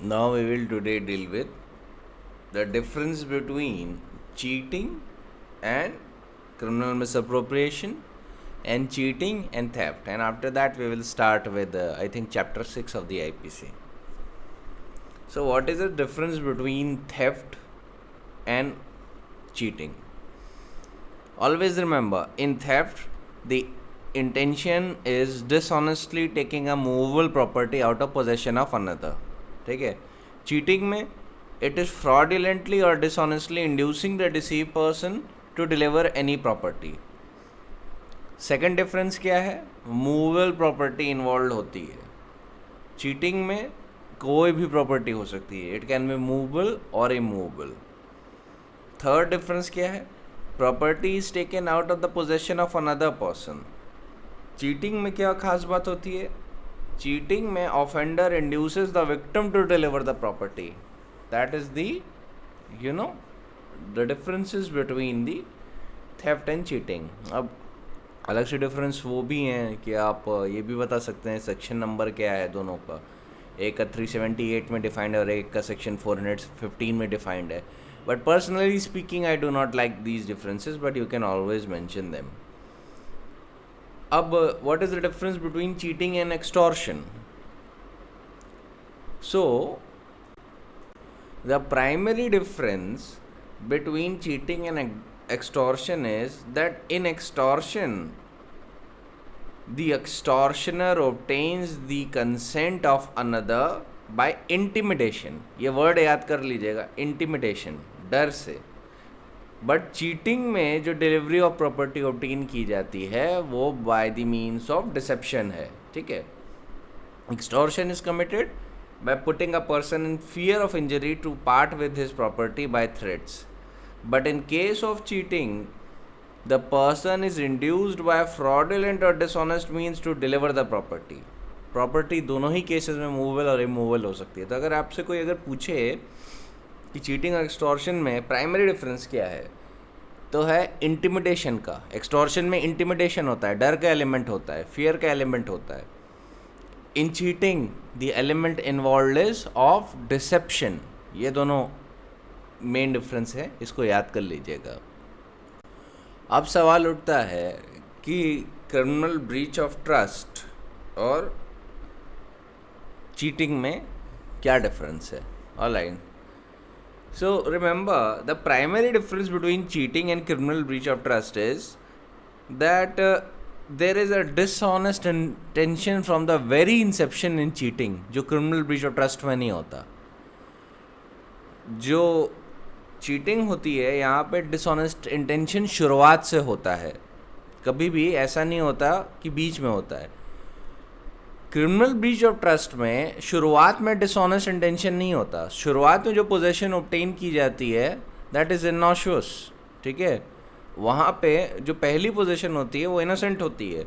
Now we will today deal with the difference between cheating and criminal misappropriation and cheating and theft, and after that we will start with I think chapter 6 of the IPC. So what is the difference between theft and cheating? Always remember, in theft the intention is dishonestly taking a movable property out of possession of another. ठीक है. Cheating में it is fraudulently or dishonestly inducing the deceived person to deliver any property. Second difference क्या है? Movable property involve होती है. Cheating में कोई भी प्रॉपर्टी हो सकती है, इट कैन बी मूवेबल और इमूवेबल. थर्ड डिफरेंस क्या है? Property is taken out of the possession of another person. Cheating में क्या खास बात होती है? चीटिंग में offender induces the victim to deliver the property. That is the differences between the theft and cheating. अब अलग से डिफरेंस वो भी हैं कि आप ये भी बता सकते हैं सेक्शन नंबर क्या है दोनों का. एक का 378 में डिफाइंड है और एक का सेक्शन 415 में डिफाइंड है. But personally speaking I do not like these differences, but you can always mention them. अब what is the difference between cheating and extortion? So the primary difference between cheating and extortion is that in extortion the extortioner obtains the consent of another by intimidation. ये word याद कर लीजिएगा, intimidation, डर से. But cheating में जो delivery of property obtain की जाती है वो by the means of deception है. ठीक है. Extortion is committed by putting a person in fear of injury to part with his property by threats. But in case of cheating, the person is induced by fraudulent or dishonest means to deliver the property. Property दोनों ही cases में movable और immovable हो सकती है. तो अगर आपसे कोई अगर पूछे कि चीटिंग और एक्सटॉर्शन में प्राइमरी डिफरेंस क्या है, तो है इंटिमिडेशन का. एक्सटॉर्शन में इंटिमिडेशन होता है, डर का एलिमेंट होता है, फियर का एलिमेंट होता है. In cheating the element involve is of deception. ये दोनों मेन डिफरेंस है, इसको याद कर लीजिएगा. अब सवाल उठता है कि क्रिमिनल ब्रीच ऑफ ट्रस्ट और चीटिंग में क्या डिफरेंस है. Alright. So remember the primary difference between cheating and criminal breach of trust is that there is a dishonest intention from the very inception in cheating, जो criminal breach of trust में नहीं होता. जो cheating होती है यहाँ पे dishonest intention शुरुआत से होता है. कभी भी ऐसा नहीं होता कि बीच में होता है. क्रिमिनल ब्रीच ऑफ ट्रस्ट में शुरुआत में dishonest intention नहीं होता. शुरुआत में जो पोजेशन ऑब्टेन की जाती है दैट इज इनोशियस. ठीक है. वहाँ पे जो पहली पोजीशन होती है वो इनोसेंट होती है,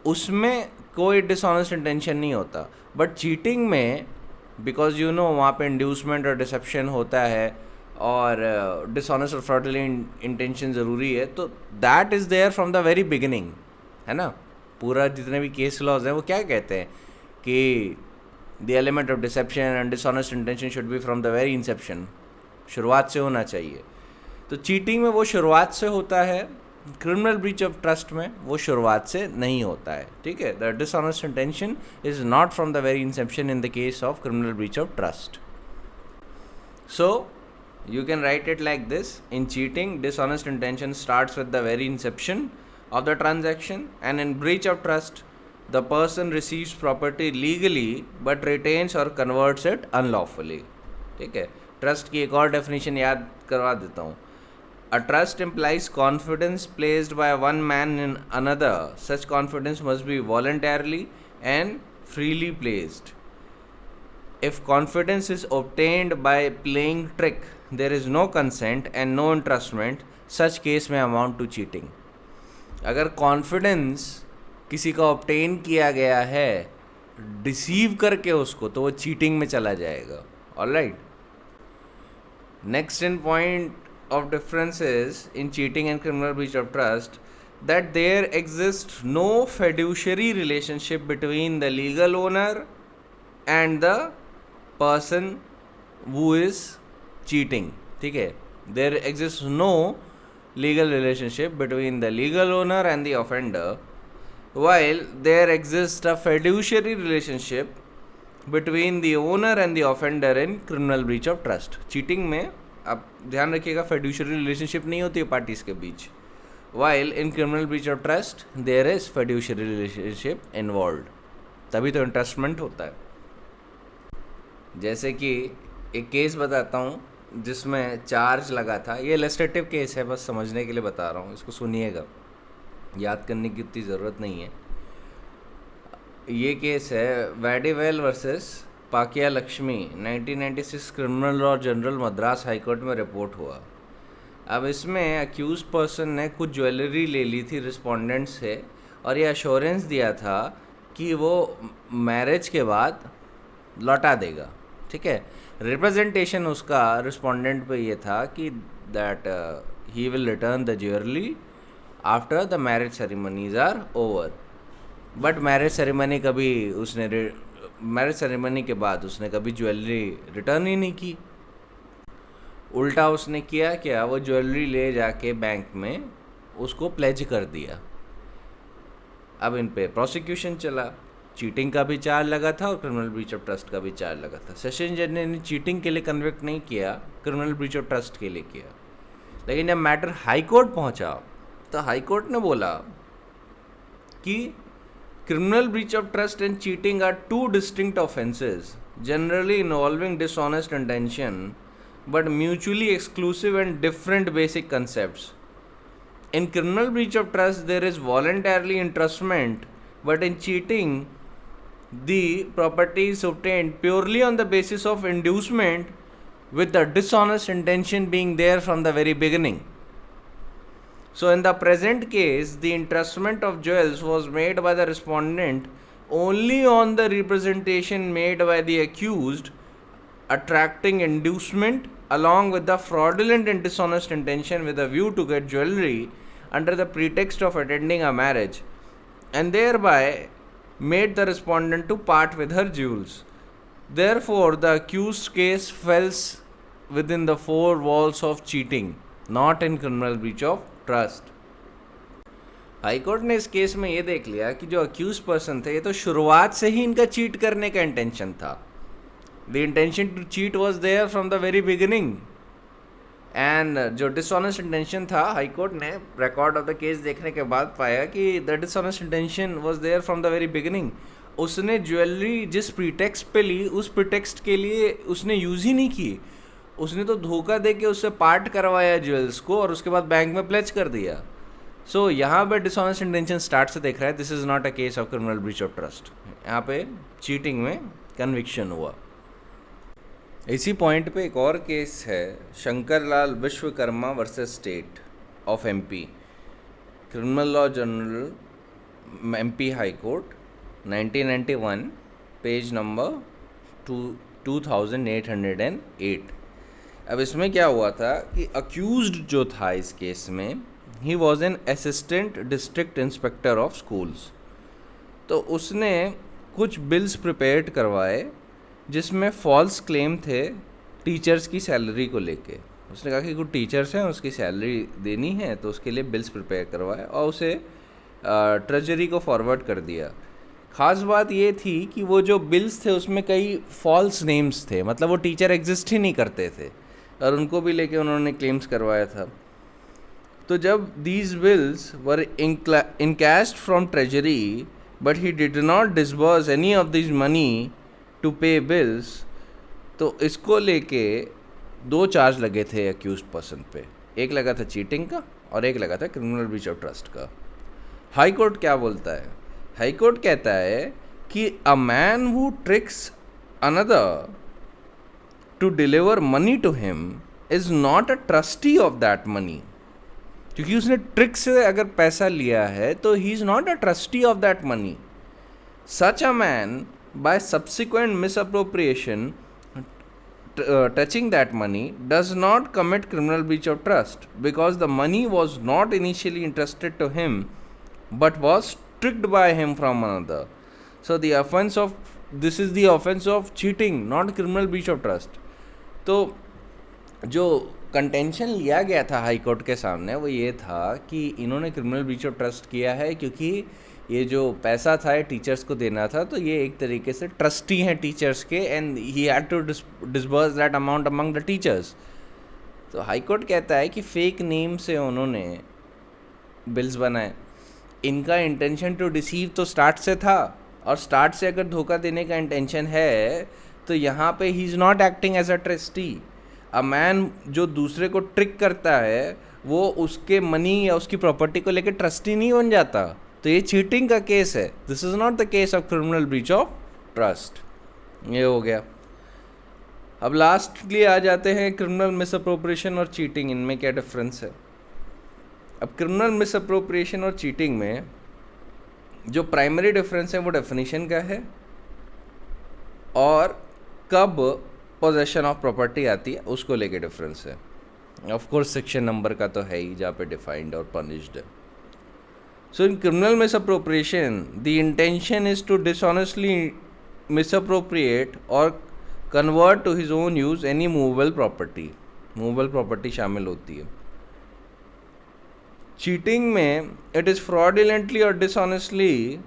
उसमें कोई डिसऑनेस्ट इंटेंशन नहीं होता. बट चीटिंग में बिकॉज वहाँ पे इंड्यूसमेंट और डिसेप्शन होता है और डिसऑनेस्ट और फ्रॉडुलेंट इंटेंशन ज़रूरी है, तो that is there from the very beginning. है ना. पूरा जितने भी केस लॉज हैं वो क्या कहते हैं कि the element of deception and dishonest intention should be from the very Inception. शुरुआत से होना चाहिए. तो चीटिंग में वो शुरुआत से होता है, क्रिमिनल ब्रीच ऑफ ट्रस्ट में वो शुरुआत से नहीं होता है. ठीक है. The dishonest intention is not from the very Inception in the case of criminal breach of trust. So you can write it like this. In cheating, dishonest intention starts with the very inception of the transaction, and in breach of trust, the person receives property legally but retains or converts it unlawfully. ठीक है. Trust की एक और definition याद करवा देता हूँ. A trust implies confidence placed by one man in another. Such confidence must be voluntarily and freely placed. If confidence is obtained by playing trick, there is no consent and no entrustment. Such case may amount to cheating. अगर confidence किसी का obtain किया गया है deceive करके उसको, तो वो चीटिंग में चला जाएगा. Alright. Next in point of differences in cheating and criminal breach of trust, that there exists no fiduciary relationship between the legal owner and the person who is cheating. ठीक है, there exists no legal relationship between the legal owner and the offender, while there exists a fiduciary relationship between the owner and the offender in criminal breach of trust. Cheating में आप ध्यान रखिएगा fiduciary relationship नहीं होती है parties के बीच, while in criminal breach of trust there is fiduciary relationship involved. तभी तो इंट्रस्टमेंट होता है. जैसे कि एक केस बताता हूँ जिसमें चार्ज लगा था. ये इलस्ट्रेटिव केस है, बस समझने के लिए बता रहा हूँ, इसको सुनिएगा, याद करने की इतनी ज़रूरत नहीं है. ये केस है Vadivel versus Pakkiya Lakshmi, 1996 criminal law journal Madras high court में रिपोर्ट हुआ. अब इसमें अक्यूज्ड पर्सन ने कुछ ज्वेलरी ले ली थी रिस्पोंडेंट से और ये अश्योरेंस दिया था कि वो मैरिज के बाद लौटा देगा. ठीक है, रिप्रेजेंटेशन उसका रिस्पोंडेंट पे ये था कि that he will return the jewellery after the marriage ceremonies are over. But marriage ceremony के बाद उसने कभी ज्वेलरी रिटर्न ही नहीं की. उल्टा उसने किया क्या, वो ज्वेलरी ले जाके बैंक में उसको प्लेज कर दिया. अब इन पे प्रोसिक्यूशन चला. चीटिंग का भी चार्ज लगा था और क्रिमिनल ब्रीच ऑफ ट्रस्ट का भी चार्ज लगा था. सेशन जज ने चीटिंग के लिए कन्विक्ट नहीं किया, क्रिमिनल ब्रीच ऑफ ट्रस्ट के लिए किया. लेकिन जब मैटर हाई कोर्ट पहुंचा तो हाई कोर्ट ने बोला कि criminal breach of trust and cheating are two distinct offenses, generally involving dishonest intention, but mutually exclusive and different basic concepts. In criminal breach of trust, there is voluntarily entrustment, but in cheating, the property is obtained purely on the basis of inducement, with the dishonest intention being there from the very beginning. So in the present case, the entrustment of jewels was made by the respondent only on the representation made by the accused, attracting inducement along with the fraudulent and dishonest intention with a view to get jewelry under the pretext of attending a marriage, and thereby made the respondent to part with her jewels. Therefore, the accused case falls within the four walls of cheating, not in criminal breach of trust. High court ने इस case में ये देख लिया कि जो accused person थे, ये तो शुरुआत से ही इनका चीट करने का इंटेंशन था. The intention to cheat was there from the very beginning. And जो डिसऑनेस्ट इंटेंशन था, हाई कोर्ट ने रिकॉर्ड ऑफ द केस देखने के बाद पाया कि the dishonest intention was there from the very beginning. उसने ज्वेलरी जिस प्रीटेक्स्ट पे ली, उस प्रीटेक्स्ट के लिए उसने यूज़ ही नहीं की. उसने तो धोखा दे के उससे पार्ट करवाया ज्वेल्स को और उसके बाद बैंक में प्लेज कर दिया. सो यहाँ पे डिसऑनेस्ट इंटेंशन स्टार्ट से देख रहा है. This is not a case of criminal breach of trust. यहाँ पे चीटिंग में कन्विक्शन हुआ. इसी पॉइंट पे एक और केस है, Shankar Lal Vishwakarma versus state of M P, criminal law journal M P high court, 1991, page number 2808. अब इसमें क्या हुआ था कि अक्यूज्ड जो था इस केस में, he was an assistant district inspector of schools. तो उसने कुछ बिल्स प्रिपेयर्ड करवाए जिसमें फॉल्स क्लेम थे टीचर्स की सैलरी को लेके. उसने कहा कि कुछ टीचर्स हैं, उसकी सैलरी देनी है, तो उसके लिए बिल्स प्रिपेयर करवाए और उसे ट्रेजरी को फॉरवर्ड कर दिया. ख़ास बात ये थी कि वो जो बिल्स थे उसमें कई फॉल्स नेम्स थे, मतलब वो टीचर एग्जिस्ट ही नहीं करते थे और उनको भी लेके उन्होंने क्लेम्स करवाया था. तो जब these bills were encashed from treasury but he did not disburse any of this money to pay bills, तो इसको लेके दो चार्ज लगे थे अक्यूज्ड पर्सन पे. एक लगा था चीटिंग का और एक लगा था क्रिमिनल ब्रीच ऑफ ट्रस्ट का. हाई कोर्ट क्या बोलता है? हाई कोर्ट कहता है कि a man who tricks another to deliver money to him is not a trustee of that money. क्योंकि उसने ट्रिक से अगर पैसा लिया है तो he is not a trustee of that money. Such a man, by subsequent misappropriation touching that money, does not commit criminal breach of trust because the money was not initially entrusted to him but was tricked by him from another. So this is the offense of cheating, not criminal breach of trust. तो जो contention लिया गया था high court के सामने वो ये था कि इन्होंने क्रिमिनल ब्रीच ऑफ ट्रस्ट किया है क्योंकि ये जो पैसा था ये टीचर्स को देना था, तो ये एक तरीके से ट्रस्टी हैं टीचर्स के, and he had to disburse that amount among the teachers. तो हाई कोर्ट कहता है कि फेक नेम से उन्होंने बिल्स बनाए। इनका इंटेंशन टू डिसीव तो स्टार्ट से था, और स्टार्ट से अगर धोखा देने का इंटेंशन है तो यहाँ पे he is not acting as a trustee. A man जो दूसरे को ट्रिक करता है वो उसके मनी या उसकी प्रॉपर्टी को लेकर ट्रस्टी नहीं बन जाता। तो ये चीटिंग का केस है, this is not the case of criminal breach of trust. ये हो गया। अब लास्टली आ जाते हैं क्रिमिनल मिसअप्रोप्रिएशन और चीटिंग, इनमें क्या डिफरेंस है। अब क्रिमिनल मिसअप्रोप्रिएशन और चीटिंग में जो प्राइमरी डिफरेंस है वो डेफिनेशन का है, और कब पोजेशन ऑफ प्रॉपर्टी आती है उसको लेके डिफरेंस है। ऑफ कोर्स सेक्शन नंबर का तो है ही जहाँ पे डिफाइंड और पनिश्ड है। So in criminal misappropriation the intention is to dishonestly misappropriate और convert to his own use any movable property. Movable property शामिल होती है। चीटिंग में इट इज़ फ्रॉडुलेंटली और dishonestly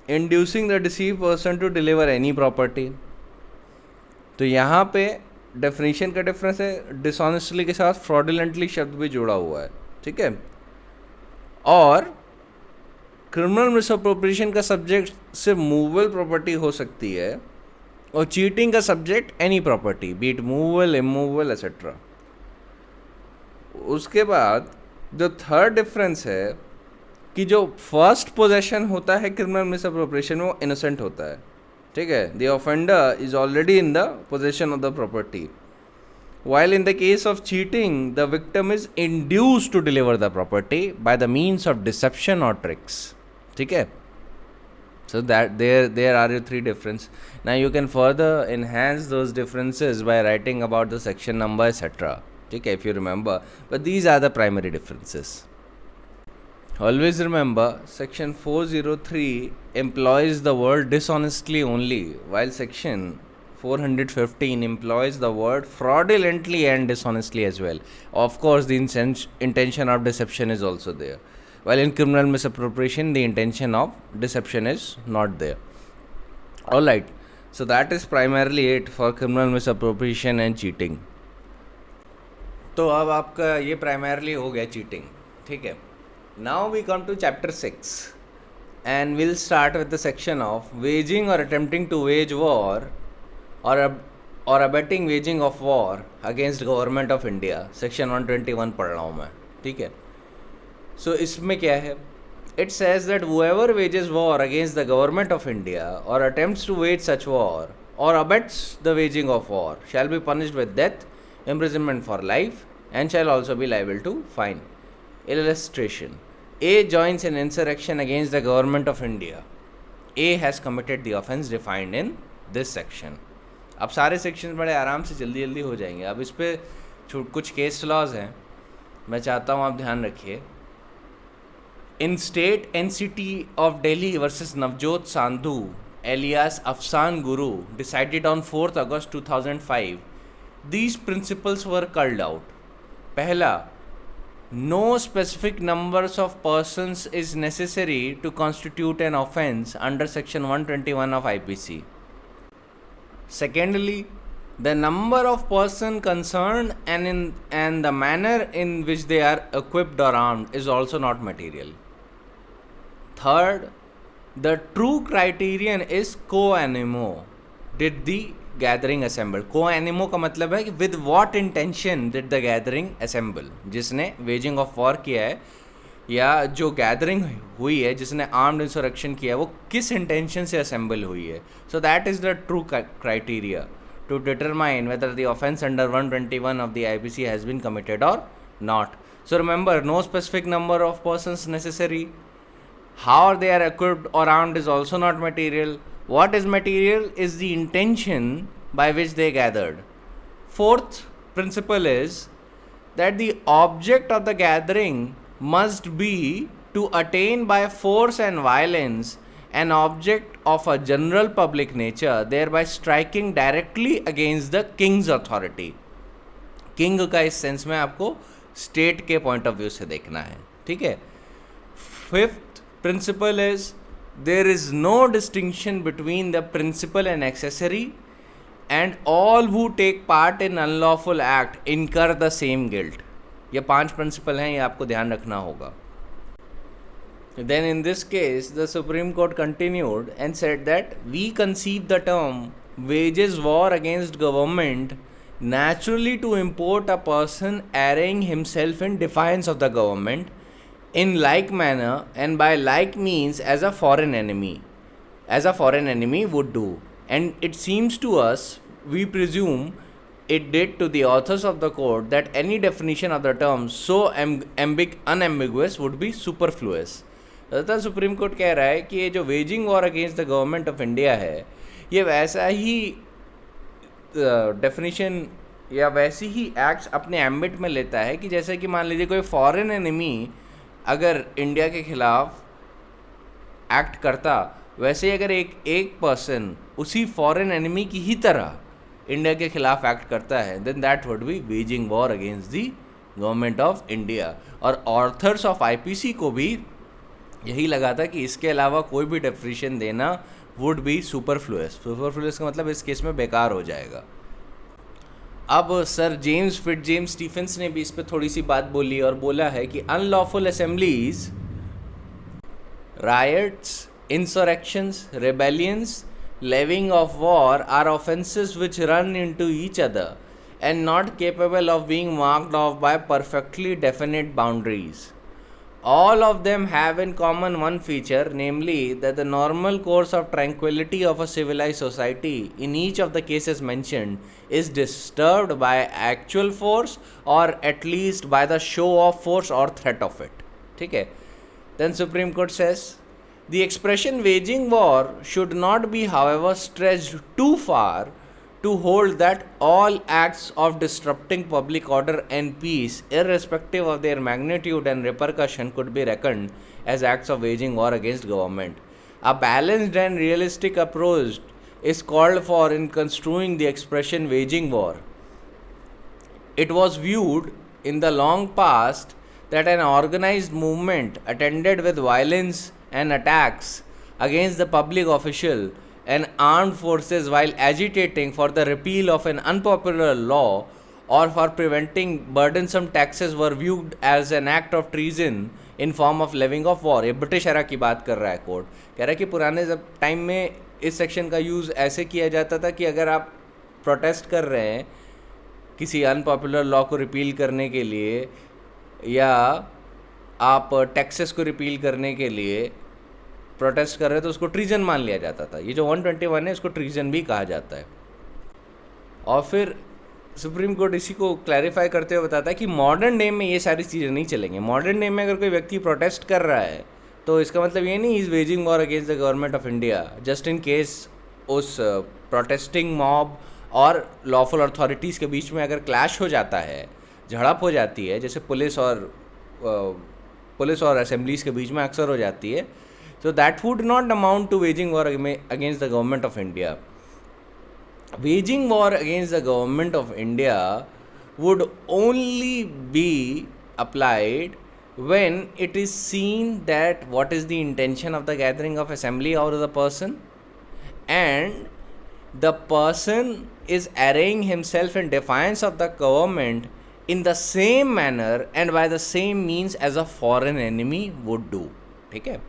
inducing the deceive person to deliver any property. तो यहाँ पे definition का डिफरेंस है, डिसऑनेस्टली के साथ फ्रॉडुलेंटली शब्द भी जुड़ा हुआ है, ठीक है। और क्रिमिनल मिसअप्रोप्रिएशन का सब्जेक्ट सिर्फ मूवेबल प्रॉपर्टी हो सकती है, और चीटिंग का subject any property, B it movable, immovable etcetera. उसके बाद जो थर्ड डिफरेंस है कि जो फर्स्ट पोजेशन होता है क्रिमिनल मिसअप्रोप्रिएशन में वो इनोसेंट होता है, ठीक है। The offender is already in the possession of the property, while in the case of cheating the victim is induced to deliver the property by the means of deception or tricks, ठीक है। So that there are your three difference. Now you can further enhance those differences by writing about the section number etc, ठीक है, if you remember, but these are the primary differences. Always remember section 403 employs the word dishonestly only, while section 415 employs the word fraudulently and dishonestly as well. Of course, the intention of deception is also there, while in criminal misappropriation, the intention of deception is not there. Alright, so that is primarily it for criminal misappropriation and cheating. तो अब आपका ये primarily हो गया cheating, ठीक है। Now we come to chapter 6 and we'll start with the section of waging or attempting to wage war or abetting waging of war against government of India, section 121 पढ़ रहा हूँ मैं, ठीक है। So इसमें क्या है, it says that whoever wages war against the government of India or attempts to wage such war or abets the waging of war shall be punished with death, imprisonment for life, and shall also be liable to fine. Illustration: A joins an insurrection against the government of India. A has committed the offence defined in this section. अब सारे section बड़े आराम से जल्दी जल्दी हो जाएंगे। अब इस पर कुछ केस लॉज हैं, मैं चाहता हूँ आप ध्यान रखिए। In state NCT of Delhi versus Navjot Sandhu alias Afsan Guru decided on 4 August 2005, these principles were called out. पहला, no specific numbers of persons is necessary to constitute an offence under section 121 of IPC. Secondly, the number of person concerned and the manner in which they are equipped or armed is also not material. Third, the true criterion is quo animo. Did the gathering assemble. को एनिमो का मतलब है कि with what intention did the gathering assemble, जिसने waging of war किया है या जो गैदरिंग हुई है, जिसने आर्म्ड इंसरेक्शन किया है, वो किस इंटेंशन से असेंबल हुई है। So that is the true criteria to determine whether the offence under 121 of the IPC has been committed और not. So remember, no specific number of persons necessary, how they are equipped or armed is also not material. What is material is the intention by which they gathered. Fourth principle is that the object of the gathering must be to attain by force and violence an object of a general public nature, thereby striking directly against the king's authority. King का इस sense में आपको state के point of view से देखना है, ठीक है। Fifth principle is there is no distinction between the principal and accessory and all who take part in unlawful act incur the same guilt. ये 5 प्रिंसिपल हैं, ये आपको ध्यान रखना होगा। Then in this case, the Supreme Court continued and said that we conceive the term wages war against government naturally to import a person arraying himself in defiance of the government in like manner and by like means as a foreign enemy would do. And it seems to us, we presume it did to the authors of the court, that any definition of the term so unambiguous would be superfluous. ज़्यादातर supreme court कह रहा है कि ये जो waging war against the government of India है, ये वैसा ही डेफिनेशन या वैसी ही एक्ट्स अपने एम्बिट में लेता है कि जैसे कि मान लीजिए कोई फॉरेन एनिमी अगर इंडिया के खिलाफ एक्ट करता, वैसे ही अगर एक पर्सन उसी फॉरेन एनिमी की ही तरह इंडिया के खिलाफ एक्ट करता है, then that would be waging war against the government of India. और ऑर्थर्स ऑफ आईपीसी को भी यही लगा था कि इसके अलावा कोई भी डेफिनेशन देना वुड बी सुपरफ्लुअस। सुपरफ्लुअस का मतलब इस केस में बेकार हो जाएगा। अब सर जेम्स फिट्जजेम्स स्टीफेंस ने भी इस पर थोड़ी सी बात बोली और बोला है कि unlawful assemblies, riots, insurrections, rebellions, levying of war are offences which run into each other and not capable of being marked off by perfectly definite boundaries. All of them have in common one feature, namely that the normal course of tranquility of a civilized society in each of the cases mentioned is disturbed by actual force or at least by the show of force or threat of it. ठीक है. Then Supreme Court says, the expression waging war should not be however stretched too far to hold that all acts of disrupting public order and peace, irrespective of their magnitude and repercussion, could be reckoned as acts of waging war against government. A balanced and realistic approach is called for in construing the expression waging war. It was viewed in the long past that an organized movement attended with violence and attacks against the public official and armed forces while agitating for the repeal of an unpopular law or for preventing burdensome taxes were viewed as an act of treason in form of levying of war. ये British era की बात कर रहा है court, कह रहा है कि पुराने जब टाइम में इस सेक्शन का यूज़ ऐसे किया जाता था कि अगर आप प्रोटेस्ट कर रहे हैं किसी अनपॉपुलर लॉ को रिपील करने के लिए या आप टैक्सेस को रिपील करने के लिए प्रोटेस्ट कर रहे हैं तो उसको ट्रीजन मान लिया जाता था। ये जो 121 है इसको ट्रीजन भी कहा जाता है। और फिर सुप्रीम कोर्ट इसी को क्लैरिफाई करते हुए बताता है कि मॉडर्न डे में ये सारी चीज़ें नहीं चलेंगी। मॉडर्न डे में अगर कोई व्यक्ति प्रोटेस्ट कर रहा है तो इसका मतलब ये नहीं is waging war against the government of India, just in case उस प्रोटेस्टिंग मॉब और लॉफुल अथॉरिटीज़ के बीच में अगर क्लैश हो जाता है, झड़प हो जाती है, जैसे पुलिस और असेंबलीज़ के बीच में अक्सर हो जाती है, so that would not amount to waging war against the government of India. Waging war against the government of India would only be applied when it is seen that what is the intention of the gathering of assembly or the person, and the person is arraying himself in defiance of the government in the same manner and by the same means as a foreign enemy would do. ठीक है.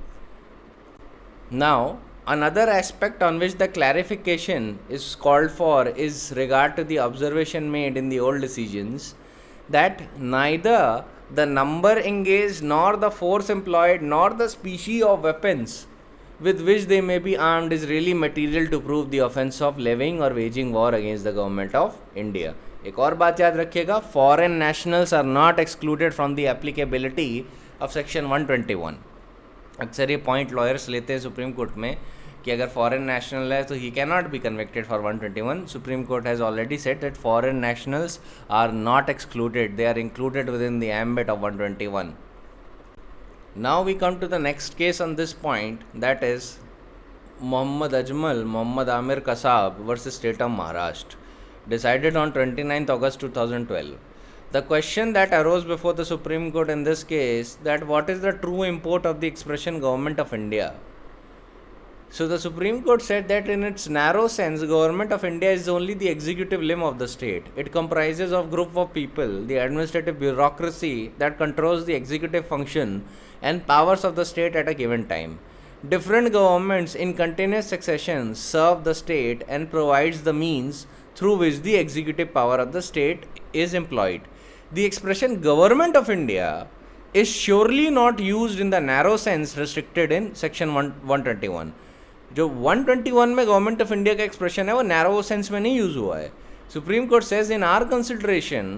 Now, another aspect on which the clarification is called for is regard to the observation made in the old decisions that neither the number engaged nor the force employed nor the species of weapons with which they may be armed is really material to prove the offense of levying or waging war against the government of India. एक और बात याद रखिएगा, foreign nationals are not excluded from the applicability of section 121. अक्सर ये point lawyers लेते हैं supreme court में कि अगर फॉरेन नेशनल है तो he can not be convicted for 121. Supreme court has already said that foreign nationals are not excluded, they are included within the ambit of 121. Now we come to the next case on this point, that is Mohammad Ajmal Mohammad Amir Kasab versus state of Maharashtra, decided on 29th August 2012. The question that arose before the Supreme Court in this case, that what is the true import of the expression Government of India? So the Supreme Court said that in its narrow sense, Government of India is only the executive limb of the state. It comprises of group of people, the administrative bureaucracy that controls the executive function and powers of the state at a given time. Different governments in continuous succession serve the state and provides the means through which the executive power of the state is employed. The expression Government of India is surely not used in the narrow sense restricted in section 121. जो 121 में government of India का expression है वो narrow sense में नहीं use हुआ है. Supreme court says in our consideration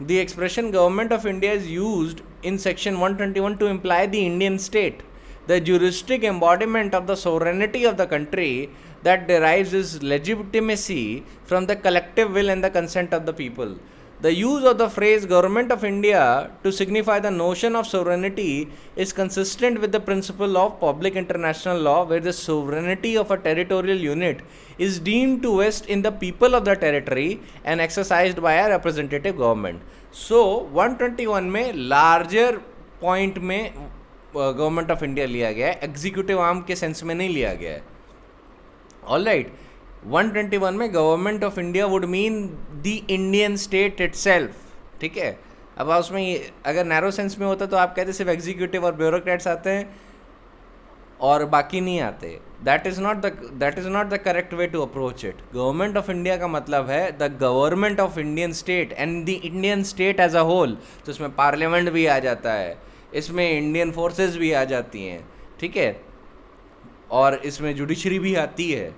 the expression government of India is used in section 121 to imply the Indian state, the juristic embodiment of the sovereignty of the country that derives its legitimacy from the collective will and the consent of the people. The use of the phrase Government of India to signify the notion of sovereignty is consistent with the principle of public international law, where the sovereignty of a territorial unit is deemed to vest in the people of the territory and exercised by a representative government. So 121 में larger point में government of India लिया गया है, executive arm के sense में नहीं लिया गया है. ऑलराइट, 121 में government of India would mean the Indian state itself. ठीक है, अब उसमें अगर नैरो सेंस में होता तो आप कहते सिर्फ एग्जीक्यूटिव और ब्यूरोक्रेट्स आते हैं और बाकी नहीं आते. That is not the correct way to approach it. Government of India का मतलब है the government of Indian state and the Indian state as a whole. तो इसमें पार्लियामेंट भी आ जाता है, इसमें इंडियन फोर्सेस भी आ जाती हैं, ठीक है, और इसमें जुडिशरी भी आती है.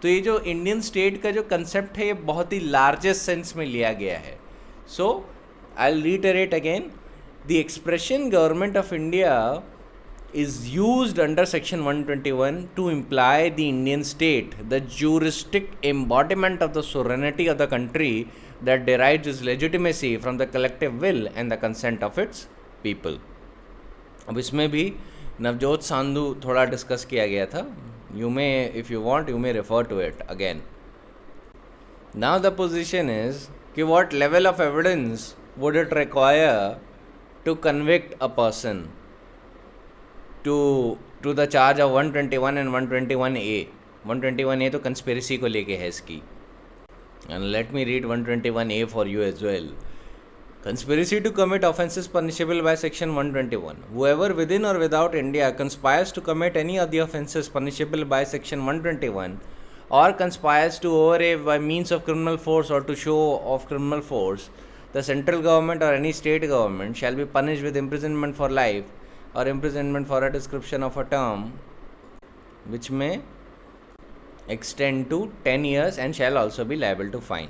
तो ये जो इंडियन स्टेट का जो कंसेप्ट है ये बहुत ही लार्जेस्ट सेंस में लिया गया है. So I will reiterate again, the expression government of India is used under section 121 to imply the Indian state, the juristic embodiment of the sovereignty of the country that derives its legitimacy from the collective will and the consent of its people. अब इसमें भी नवजोत सांधु थोड़ा discuss किया गया था. You may, if you want, you may refer to it again. Now the position is कि what level of evidence would it require to convict a person to the charge of 121 and 121A. 121A तो conspiracy को लेके है इसकी. And let me read 121A for you as well. Conspiracy to commit offences punishable by section 121. Whoever within or without India conspires to commit any of the offences punishable by section 121 or conspires to overlay by means of criminal force or to show of criminal force, the central government or any state government shall be punished with imprisonment for life or imprisonment for a description of a term which may extend to 10 years and shall also be liable to fine.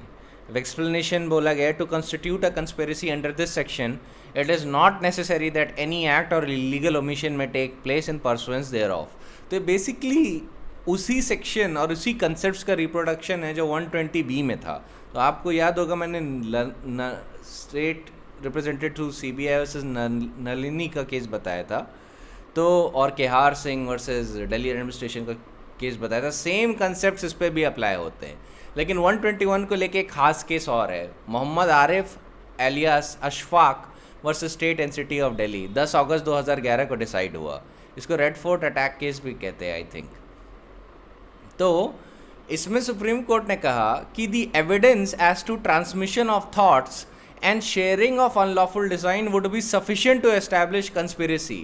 If explanation बोला गया to constitute a conspiracy under this section, it is not necessary that any act or illegal omission may take place in pursuance thereof. तो basically उसी section और उसी concept का reproduction है जो 120B में था. तो आपको याद होगा मैंने state represented through CBI versus Nalini का केस बताया था, तो और केहार सिंह वर्सेस दिल्ली एडमिनिस्ट्रेशन का केस बताया था. सेम कंसेप्ट इस पर भी अप्लाई होते हैं, लेकिन 121 को लेके एक खास केस और है. Mohammad Arif alias Ashfaq versus state and city of Delhi 10 अगस्त 2011 को डिसाइड हुआ. इसको रेड फोर्ट अटैक केस भी कहते हैं आई थिंक. तो इसमें सुप्रीम कोर्ट ने कहा कि the evidence as to transmission of thoughts and sharing of unlawful design would be sufficient to establish conspiracy.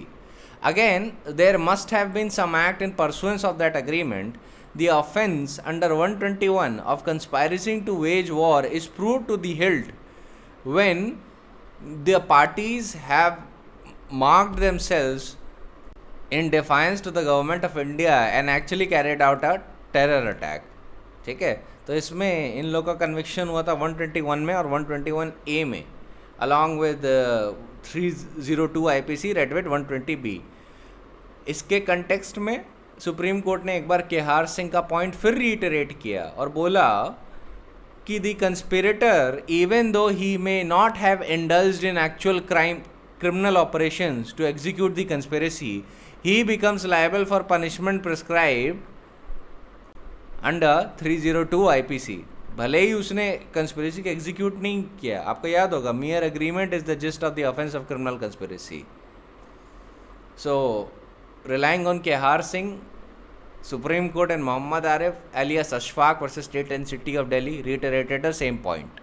Again, there must have been some act in pursuance of that agreement. The offence under 121 of conspiring to wage war is proved to the hilt when the parties have marked themselves in defiance to the government of India and actually carried out a terror attack. ठीक है, तो इसमें इन लोगों का conviction हुआ था 121 में और 121A में, along with 302 IPC read with 120B. इसके कंटेक्स्ट में सुप्रीम कोर्ट ने एक बार केहार सिंह का पॉइंट फिर रीइटरेट किया और बोला कि the conspirator even though he may not have indulged in actual criminal operations to execute the conspiracy, he becomes liable for punishment prescribed under 302 IPC. भले ही उसने कंस्पिरेसी को एग्जीक्यूट नहीं किया, आपको याद होगा mere agreement is the gist of the offence of criminal conspiracy. So relying on Kehar Singh, Supreme Court and Muhammad Arif alias Ashfaq versus State and City of Delhi reiterated the same point.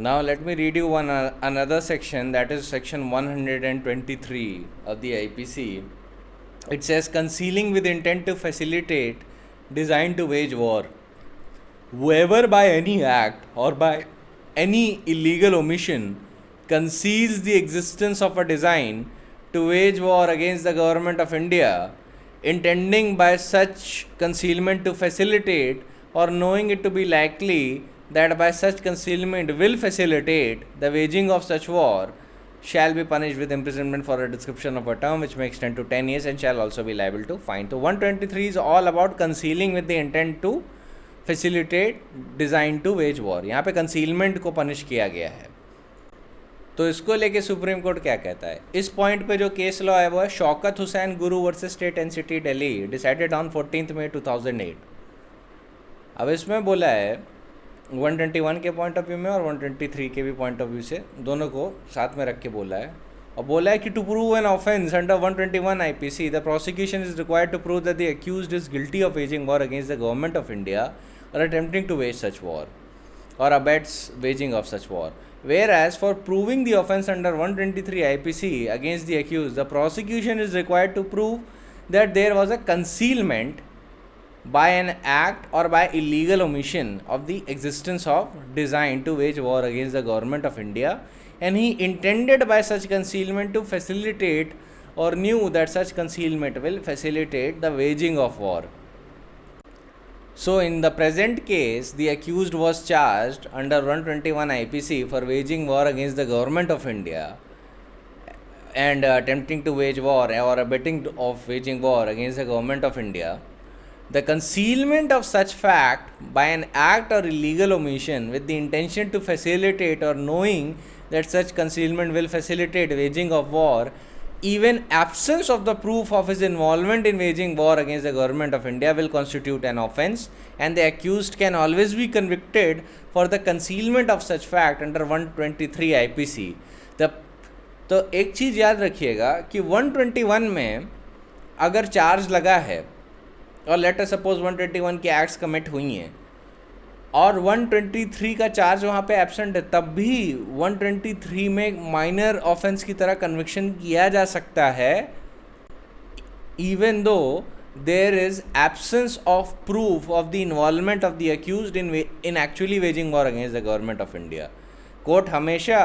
Now let me read you another section, that is section 123 of the IPC. It says concealing with intent to facilitate, designed to wage war. Whoever by any act or by any illegal omission conceals the existence of a design to wage war against the government of India, intending by such concealment to facilitate or knowing it to be likely that by such concealment will facilitate the waging of such war, shall be punished with imprisonment for a description of a term which may extend to 10 years and shall also be liable to fine. So 123 is all about concealing with the intent to facilitate, designed to wage war. यहाँ पे concealment को punish किया गया है. तो इसको लेके supreme court क्या कहता है? इस पॉइंट पे जो केस लॉ है वो है शौकत हुसैन गुरु versus state and city Delhi, decided on 14 मई 2008. अब इसमें बोला है 121 के पॉइंट ऑफ व्यू में और 123 के भी पॉइंट ऑफ व्यू से, दोनों को साथ में रख के बोला है. और बोला है कि to prove an offence under 121 IPC the prosecution is required to prove that the accused is guilty of waging war against the government of India और attempting to wage such war or abets waging of such war. Whereas for proving the offence under 123 IPC against the accused, the prosecution is required to prove that there was a concealment by an act or by illegal omission of the existence of design to wage war against the government of India, and he intended by such concealment to facilitate or knew that such concealment will facilitate the waging of war. So in the present case, the accused was charged under 121 IPC for waging war against the government of India and attempting to wage war or abetting of waging war against the government of India. The concealment of such fact by an act or illegal omission with the intention to facilitate or knowing that such concealment will facilitate waging of war, even absence of the proof of his involvement in waging war against the government of India will constitute an offence, and the accused can always be convicted for the concealment of such fact under 123 IPC. तो एक चीज़ याद रखिएगा कि 121 में अगर charge लगा है और लेट अस सपोज 121 की एक्ट्स कमिट हुई हैं और 123 का चार्ज वहाँ पे एब्सेंट है, तब भी 123 में माइनर ऑफेंस की तरह कन्विक्शन किया जा सकता है, even though there is absence of proof of the involvement of the accused in actually waging war against the government of India. Court हमेशा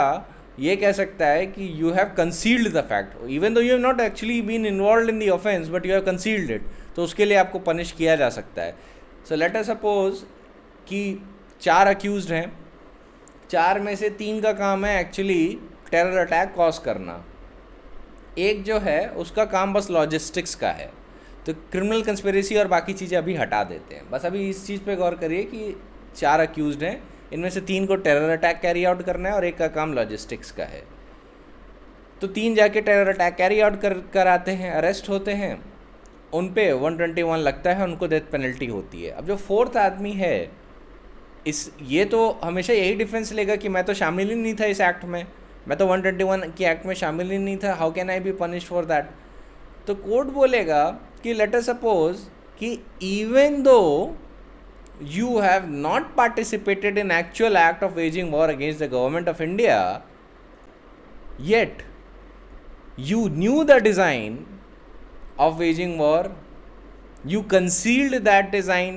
ये कह सकता है कि you have concealed the fact even though you have not actually been involved in the offence but you have concealed it, तो उसके लिए आपको पनिश किया जा सकता है. सो लेट अस सपोज कि 4 अक्यूज्ड हैं, 4 में से 3 का काम है एक्चुअली टेरर अटैक कॉज करना, एक जो है उसका काम बस लॉजिस्टिक्स का है. तो क्रिमिनल कंस्पिरेसी और बाकी चीज़ें अभी हटा देते हैं, बस अभी इस चीज़ पे गौर करिए कि 4 अक्यूज्ड हैं, इनमें से 3 को टेरर अटैक कैरी आउट करना है और एक का काम लॉजिस्टिक्स का है. तो 3 जाके टेरर अटैक कैरी आउट कराते हैं, अरेस्ट होते हैं, उन पे 121 लगता है, उनको डेथ पेनल्टी होती है. अब जो 4th आदमी है ये तो हमेशा यही डिफेंस लेगा कि मैं तो शामिल ही नहीं था इस एक्ट में, मैं तो 121 की एक्ट में शामिल ही नहीं था, how can I be punish for that. तो कोर्ट बोलेगा कि लेट अस सपोज कि even though you have not participated in actual act of waging war against the government of India, yet you new the design of waging war, you concealed that design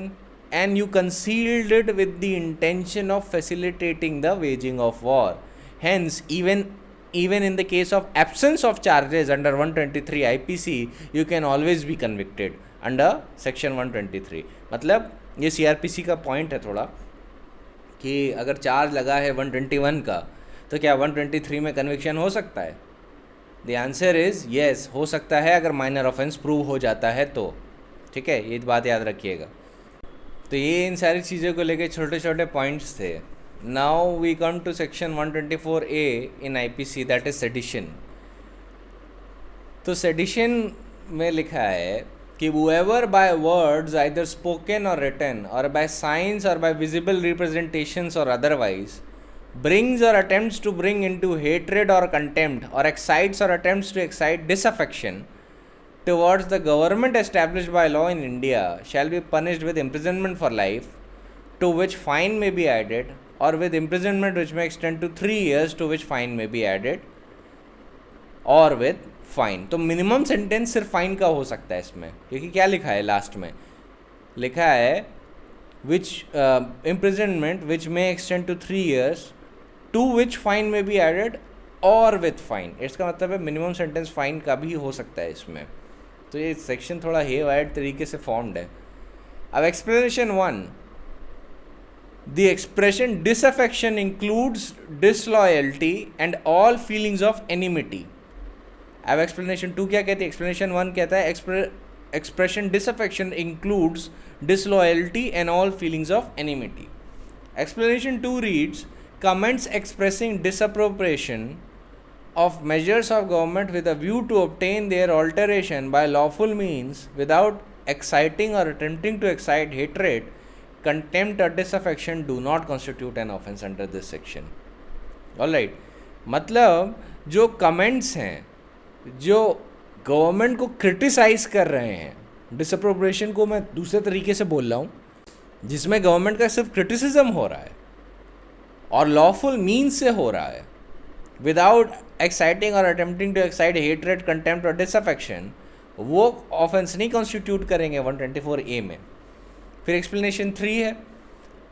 and you concealed it with the intention of facilitating the waging of war. Hence even in the case of absence of charges under 123 IPC, you can always be convicted under section 123. मतलब ये CRPC का point है थोड़ा कि अगर charge लगा है 121 का तो क्या 123 में कन्विक्शन हो सकता है? द आंसर इज़ येस, हो सकता है अगर माइनर ऑफेंस प्रूव हो जाता है तो. ठीक है, ये बात याद रखिएगा. तो ये इन सारी चीज़ों को लेके छोटे छोटे पॉइंट्स थे. Now we come to section 124A in IPC, that is sedition. तो सेडिशन में लिखा है कि whoever by words either spoken or written or by signs or by visible representations or otherwise brings or attempts to bring into hatred or contempt or excites or attempts to excite disaffection towards the government established by law in India shall be punished with imprisonment for life, to which fine may be added, or with imprisonment which may extend to 3 years, to which fine may be added, और with fine. तो minimum sentence सिर्फ fine का हो सकता है इसमें, क्योंकि क्या लिखा है लास्ट में, लिखा है which imprisonment which may extend to 3 years, to which fine may be added और विथ फाइन. इसका मतलब है मिनिमम सेंटेंस फाइन का भी हो सकता है इसमें. तो ये सेक्शन थोड़ा हे वाइड तरीके से फॉर्म्ड है. अब explanation 1, the expression disaffection includes disloyalty and all feelings of enmity. अब एक्सप्लेनेशन 2 क्या कहती है? एक्सप्लेनेशन 1 कहता है expression disaffection includes disloyalty and all feelings of enmity. Explanation 2 reads, comments expressing disapprobation of measures of government with a view to obtain their alteration by lawful means without exciting or attempting to excite hatred, contempt or disaffection do not constitute an offense under this section. Alright, मतलब जो comments हैं जो government को criticise कर रहे हैं, डिसअप्रोप्रिएशन को मैं दूसरे तरीके से बोल रहा हूँ, जिसमें गवर्नमेंट का सिर्फ क्रिटिसिज्म हो रहा है और लॉफुल मीन्स से हो रहा है विदाउट एक्साइटिंग और attempting to excite hatred, contempt और डिसअफेक्शन, वो ऑफेंस नहीं कॉन्स्टिट्यूट करेंगे 124A में. फिर एक्सप्लेनेशन 3 है,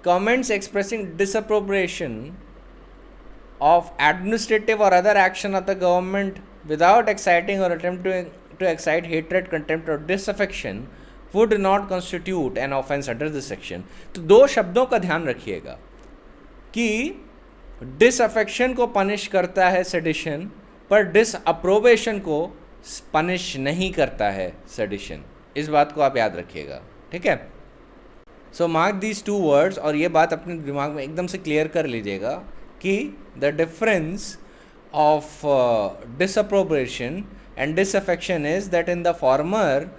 comments expressing disapprobation of administrative और other action of the government without exciting or attempt to excite hatred, contempt or disaffection would not constitute an offense under this section. तो दो शब्दों का ध्यान रखिएगा कि डिसअफेक्शन को पनिश करता है सेडिशन, पर डिसअप्रोबेशन को पनिश नहीं करता है सेडिशन. इस बात को आप याद रखिएगा, ठीक है. सो मार्क दीज 2 words और ये बात अपने दिमाग में एकदम से क्लियर कर लीजिएगा कि the difference of disapprobation and disaffection is that in the former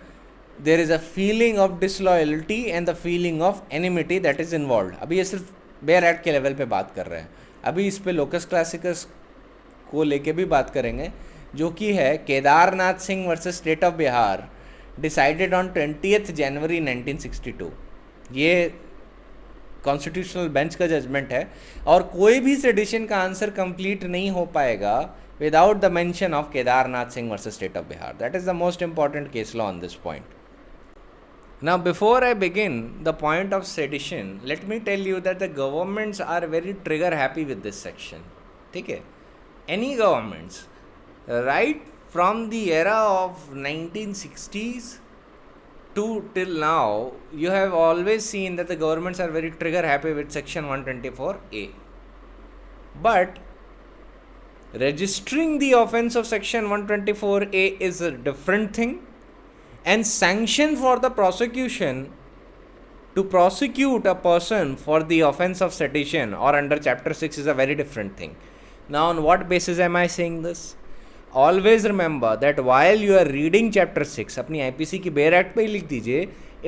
there is a feeling of disloyalty and the feeling of enmity that is involved. अभी ये सिर्फ बेयर एक्ट के लेवल पे बात कर रहे हैं. अभी इस पे लोकस क्लासिकस को लेके भी बात करेंगे, जो कि है Kedarnath Singh versus state of Bihar, decided on 20th January 1962. ये कॉन्स्टिट्यूशनल बेंच का जजमेंट है और कोई भी सेडिशन का आंसर कंप्लीट नहीं हो पाएगा without the mention of Kedarnath Singh versus state of Bihar. That is the most important case law on this point. Now before I begin the point of sedition, let me tell you that the governments are very trigger happy with this section. ठीक है, any governments right from the era of 1960s to till now, you have always seen that the governments are very trigger happy with section 124A. But registering the offense of section 124A is a different thing, and sanction for the prosecution to prosecute a person for the offense of sedition or under chapter 6 is a very different thing. Now on what basis am I saying this? Always remember that while you are reading chapter 6, अपनी IPC की bare act पे ही लिख दीजिए,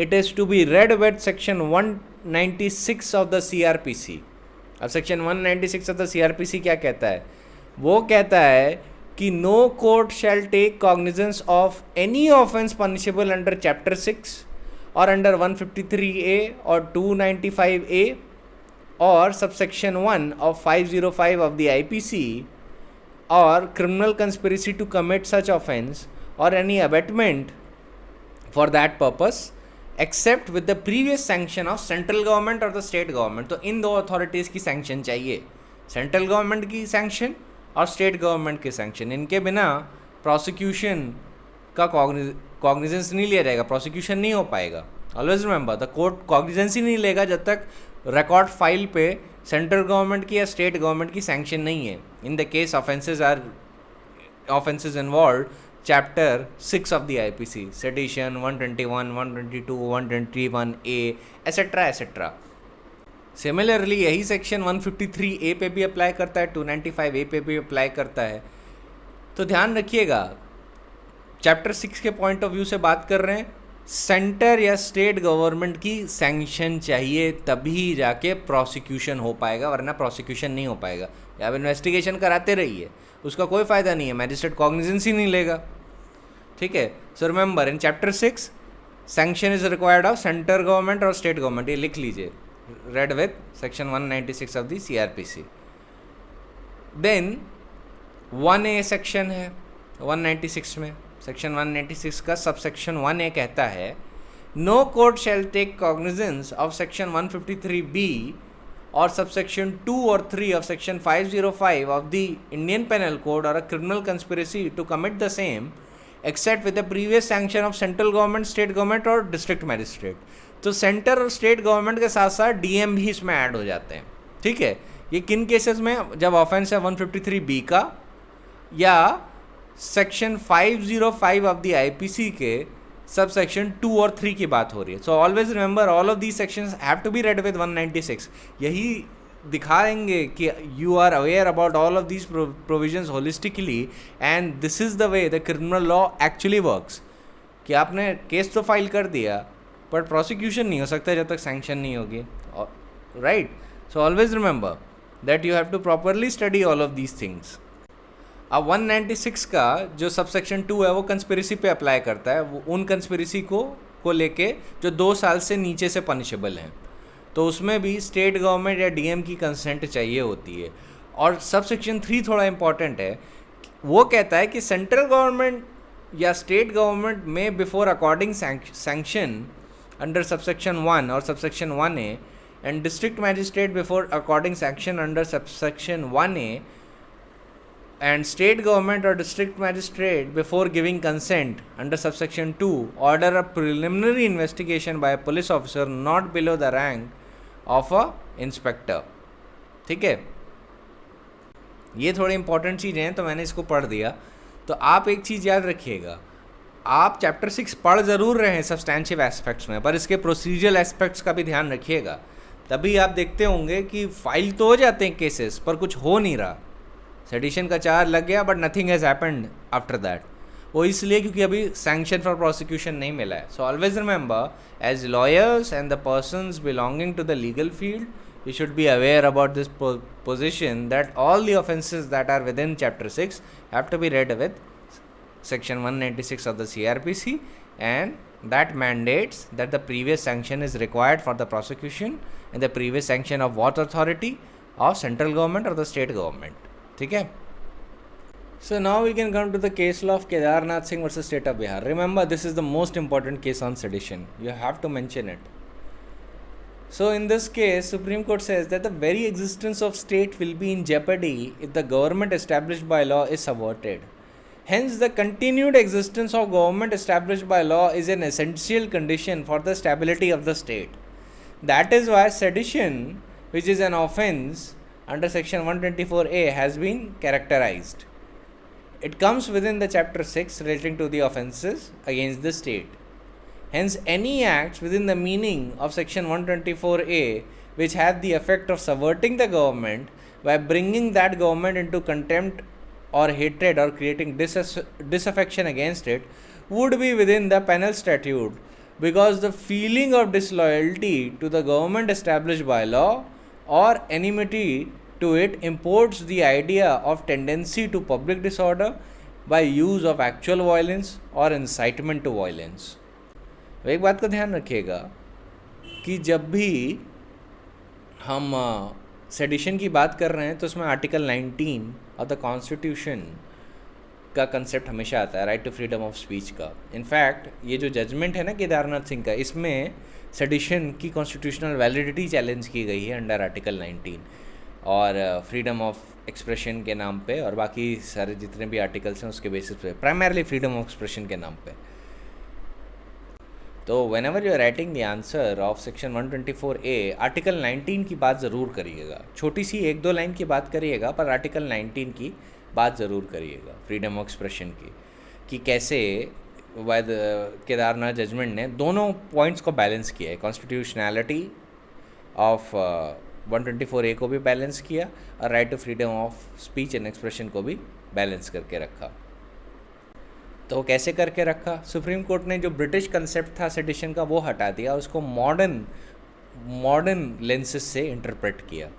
it is to be read with section 196 of the CRPC. अब section 196 of the CRPC क्या कहता है? वो कहता है कि no court shall take cognizance of any offence punishable under chapter 6 or under 153A or 295A or subsection 1 of 505 of the IPC or criminal conspiracy to commit such offense or any abatement for that purpose except with the previous sanction of central government or the state government. तो इन दो authorities की sanction चाहिए, central government की sanction और state government की sanction. इनके बिना prosecution का कॉग्निजेंस नहीं लिया जाएगा, प्रोसिक्यूशन नहीं हो पाएगा. Always remember, the court cognizance ही नहीं लेगा जब तक रिकॉर्ड फाइल पे सेंट्रल गवर्नमेंट की या स्टेट गवर्नमेंट की सैंक्शन नहीं है. In the case offences involve chapter 6 of the IPC, sedition 121, 122, 121A etcetera etcetera. Similarly यही सेक्शन 153A पे भी अप्लाई करता है, 295A पे भी अप्लाई करता है. तो ध्यान रखिएगा, चैप्टर 6 के पॉइंट ऑफ व्यू से बात कर रहे हैं, सेंटर या स्टेट गवर्नमेंट की सैंक्शन चाहिए, तभी जाके प्रोसिक्यूशन हो पाएगा, वरना प्रोसिक्यूशन नहीं हो पाएगा। आप इन्वेस्टिगेशन कराते रहिए, उसका कोई फ़ायदा नहीं है, मैजिस्ट्रेट कॉग्निजेंस ही नहीं लेगा। ठीक है। So remember in chapter 6 sanction is required of centre government और स्टेट गवर्नमेंट, ये लिख लीजिए, read with section 196 of the CRPC। Then 1A section है 196 में, सेक्शन 196 का सबसेक्शन 1A कहता है no court shall take cognizance of section 153B और सबसेक्शन 2 और 3 of section 505 of the Indian penal code और a criminal conspiracy to commit the same except with the previous sanction of central government, state government और district magistrate. तो centre और state government के साथ साथ DM भी इसमें ऐड हो जाते हैं। ठीक है। ये किन केसेस में? जब ऑफेंस है 153B का या सेक्शन 505 ऑफ द IPC के सब सेक्शन 2 और 3 की बात हो रही है। So always remember all of these sections have to be read with 196। यही दिखाएंगे कि you are aware about all of these provisions holistically and this is the way the criminal law actually works. कि आपने case तो file कर दिया but prosecution नहीं हो सकता जब तक सैंक्शन नहीं होगी, right. So always remember that you have to properly study all of these things. अब 196 का जो सबसेक्शन 2 है वो कंस्पिरेसी पे अप्लाई करता है, वो उन कंस्पिरेसी को लेके जो 2 साल से नीचे से पनिशेबल हैं। तो उसमें भी स्टेट गवर्नमेंट या DM की कंसेंट चाहिए होती है। और सबसेक्शन 3 थोड़ा इंपॉर्टेंट है, वो कहता है कि सेंट्रल गवर्नमेंट या स्टेट गवर्नमेंट में before according sanction under subsection 1 और subsection 1A and district magistrate before according sanction under subsection 1A and state government or district magistrate before giving consent under subsection 2 order a preliminary investigation by a police officer not below the rank of a inspector। ठीक है। ये थोड़ी important चीज़ें हैं तो मैंने इसको पढ़ दिया। तो आप एक चीज़ याद रखिएगा, आप चैप्टर 6 पढ़ ज़रूर रहे हैं सब्सटैंशिव एस्पेक्ट्स में, पर इसके प्रोसीजरल एस्पेक्ट्स का भी ध्यान रखिएगा। तभी आप देखते होंगे कि फाइल तो हो जाते हैं केसेस पर कुछ हो नहीं रहा, सेडिशन का चार्ज लग गया but nothing has happened after that. वो इसलिए क्योंकि अभी सैंक्शन फॉर प्रोसिक्यूशन नहीं मिला है। So always remember as lawyers and the persons belonging to the legal field you should be aware about this position that all the offences that are within chapter 6 have to be read with section 196 of the CRPC, and that mandates that the previous sanction is required for the prosecution and the previous sanction of what authority? Of central government or the state government। ठीक है। So now we can come to the case law of Kedarnath Singh versus State of Bihar। Remember, this is the most important case on sedition, you have to mention it। So in this case, Supreme Court says that the very existence of state will be in jeopardy if the government established by law is subverted. Hence, the continued existence of government established by law is an essential condition for the stability of the state. That is why sedition, which is an offense under section 124A, has been characterized. It comes within the chapter 6 relating to the offenses against the state. Hence, any acts within the meaning of section 124A which have the effect of subverting the government by bringing that government into contempt or hatred or creating disaffection against it would be within the penal statute, because the feeling of disloyalty to the government established by law or enmity to it imports the idea of tendency to public disorder by use of actual violence or incitement to violence। एक बात का ध्यान रखिएगा कि जब भी हम sedition की बात कर रहे हैं तो उसमें आर्टिकल 19 ऑफ द कॉन्स्टिट्यूशन का कंसेप्ट हमेशा आता है, right to freedom of speech का। इनफैक्ट ये जो जजमेंट है ना केदारनाथ सिंह का, इसमें सेडिशन की कॉन्स्टिट्यूशनल वैलिडिटी चैलेंज की गई है अंडर आर्टिकल 19 और फ्रीडम ऑफ एक्सप्रेशन के नाम पे, और बाकी सारे जितने भी आर्टिकल्स हैं उसके बेसिस पे, प्राइमरली फ्रीडम ऑफ एक्सप्रेशन के नाम पे। तो whenever you are writing the answer of section 124A, article 19 की बात ज़रूर करिएगा। छोटी सी 1-2 लाइन की बात करिएगा पर आर्टिकल 19 की बात ज़रूर करिएगा, फ्रीडम ऑफ एक्सप्रेशन की, कि कैसे बाय द केदारनाथ जजमेंट ने दोनों पॉइंट्स को बैलेंस किया है। कॉन्स्टिट्यूशनैलिटी ऑफ 124A को भी बैलेंस किया और right to freedom of speech and expression को भी बैलेंस करके रखा। तो कैसे करके रखा? सुप्रीम कोर्ट ने जो ब्रिटिश कंसेप्ट था सेडिशन का वो हटा दिया, उसको मॉडर्न लेंसेज से इंटरप्रेट किया.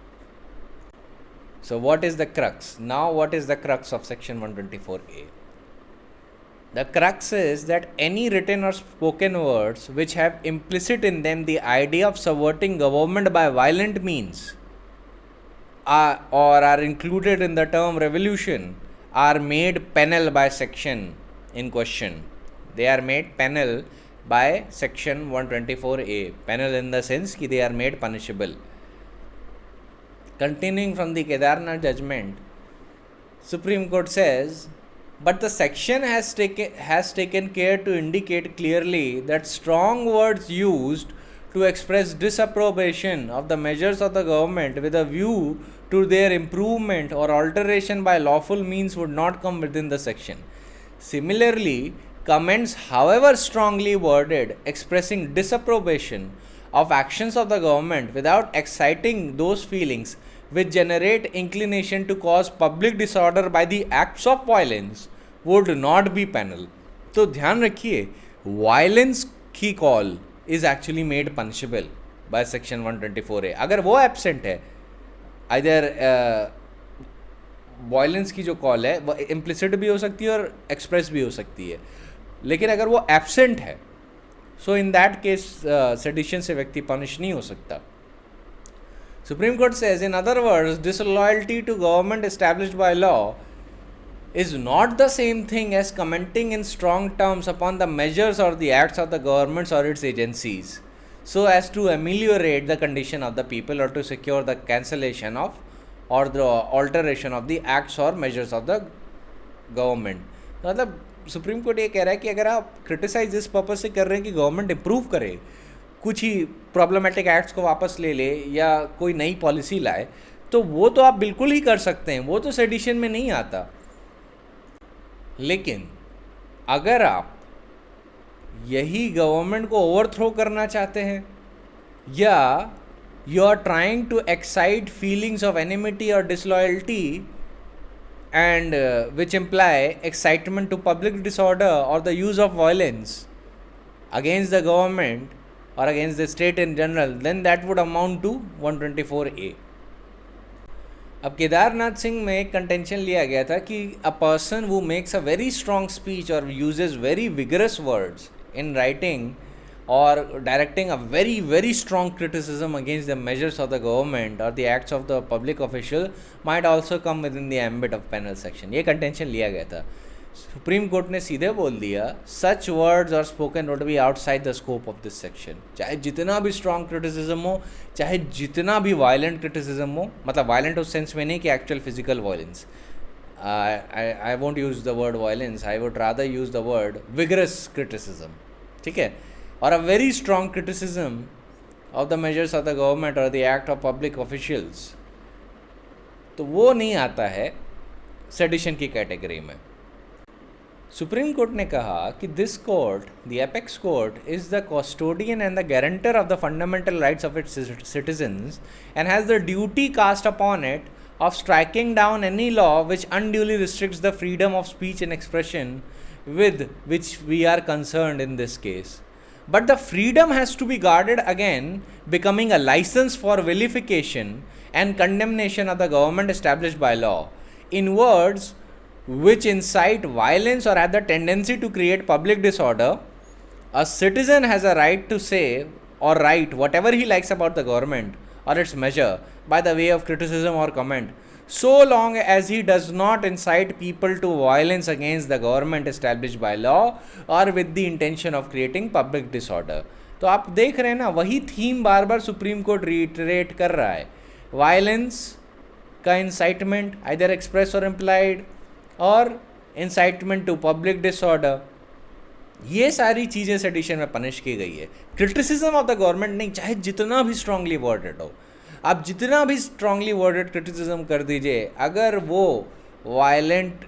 So what is the crux? Now what is the crux of section 124A? The crux is that any written or spoken words which have implicit in them the idea of subverting government by violent means or are included in the term revolution are made penal by section in question. They are made penal by section 124A. Penal in the sense that they are made punishable. Continuing from the Kedarnath judgment, Supreme Court says, but the section has taken care to indicate clearly that strong words used to express disapprobation of the measures of the government with a view to their improvement or alteration by lawful means would not come within the section. Similarly, comments, however strongly worded, expressing disapprobation of actions of the government without exciting those feelings which generate inclination to cause public disorder by the acts of violence would not be penal. तो ध्यान रखिए, violence की call is actually made punishable by section 124A. अगर वो absent है, either violence की जो call है वो implicit भी हो सकती है और express भी हो सकती है, लेकिन अगर वो absent है, so in that case sedition से व्यक्ति punish नहीं हो सकता. Supreme Court says, in other words, disloyalty to government established by law is not the same thing as commenting in strong terms upon the measures or the acts of the governments or its agencies, so as to ameliorate the condition of the people or to secure the cancellation of or the alteration of the acts or measures of the government. मतलब supreme court ये कह रहा है कि अगर आप criticise इस purpose से कर रहे हैं कि गवर्नमेंट इम्प्रूव करे, कुछ ही प्रॉब्लमेटिक एक्ट्स को वापस ले ले या कोई नई पॉलिसी लाए, तो वो तो आप बिल्कुल ही कर सकते हैं, वो तो सेडिशन में नहीं आता. लेकिन अगर आप यही गवर्नमेंट को ओवरथ्रो करना चाहते हैं या you are trying to excite feelings of enmity और disloyalty and which imply excitement to public disorder or the use of violence against the government or against the state in general, then that would amount to 124A. अब केदारनाथ सिंह में एक contention लिया गया था कि a person who makes a very strong speech or uses very vigorous words in writing or directing a very very strong criticism against the measures of the government or the acts of the public official might also come within the ambit of penal section. ये contention लिया गया था. Supreme court ने सीधे बोल दिया, such words or spoken would be outside the scope of this section. चाहे जितना भी strong criticism हो, चाहे जितना भी violent criticism हो, मतलब violent उस सेंस में नहीं कि actual physical violence. I won't use the word violence, I would rather use the word vigorous criticism. ठीक है? Or a very strong criticism of the measures of the government or the act of public officials, तो वो नहीं आता है sedition की category में. Supreme court ने कहा कि this court, the apex court, is the custodian and the guarantor of the fundamental rights of its citizens and has the duty cast upon it of striking down any law which unduly restricts the freedom of speech and expression with which we are concerned in this case. But the freedom has to be guarded against becoming a license for vilification and condemnation of the government established by law in words which incite violence or have the tendency to create public disorder. A citizen has a right to say or write whatever he likes about the government or its measure by the way of criticism or comment, so long as he does not incite people to violence against the government established by law or with the intention of creating public disorder. तो आप देख रहे हैं ना, वही theme बार बार supreme court रिटरेट कर रहा है. वायलेंस का इंसाइटमेंट आइदर एक्सप्रेस और इम्प्लाइड और इंसाइटमेंट टू पब्लिक डिसऑर्डर, ये सारी चीज़ें सेडिशन में पनिश की गई है. क्रिटिसिज्म ऑफ द गवर्नमेंट नहीं, चाहे जितना भी स्ट्रांगली वर्डेड हो, आप जितना भी स्ट्रांगली वर्डेड क्रिटिसिज्म कर दीजिए, अगर वो वायलेंट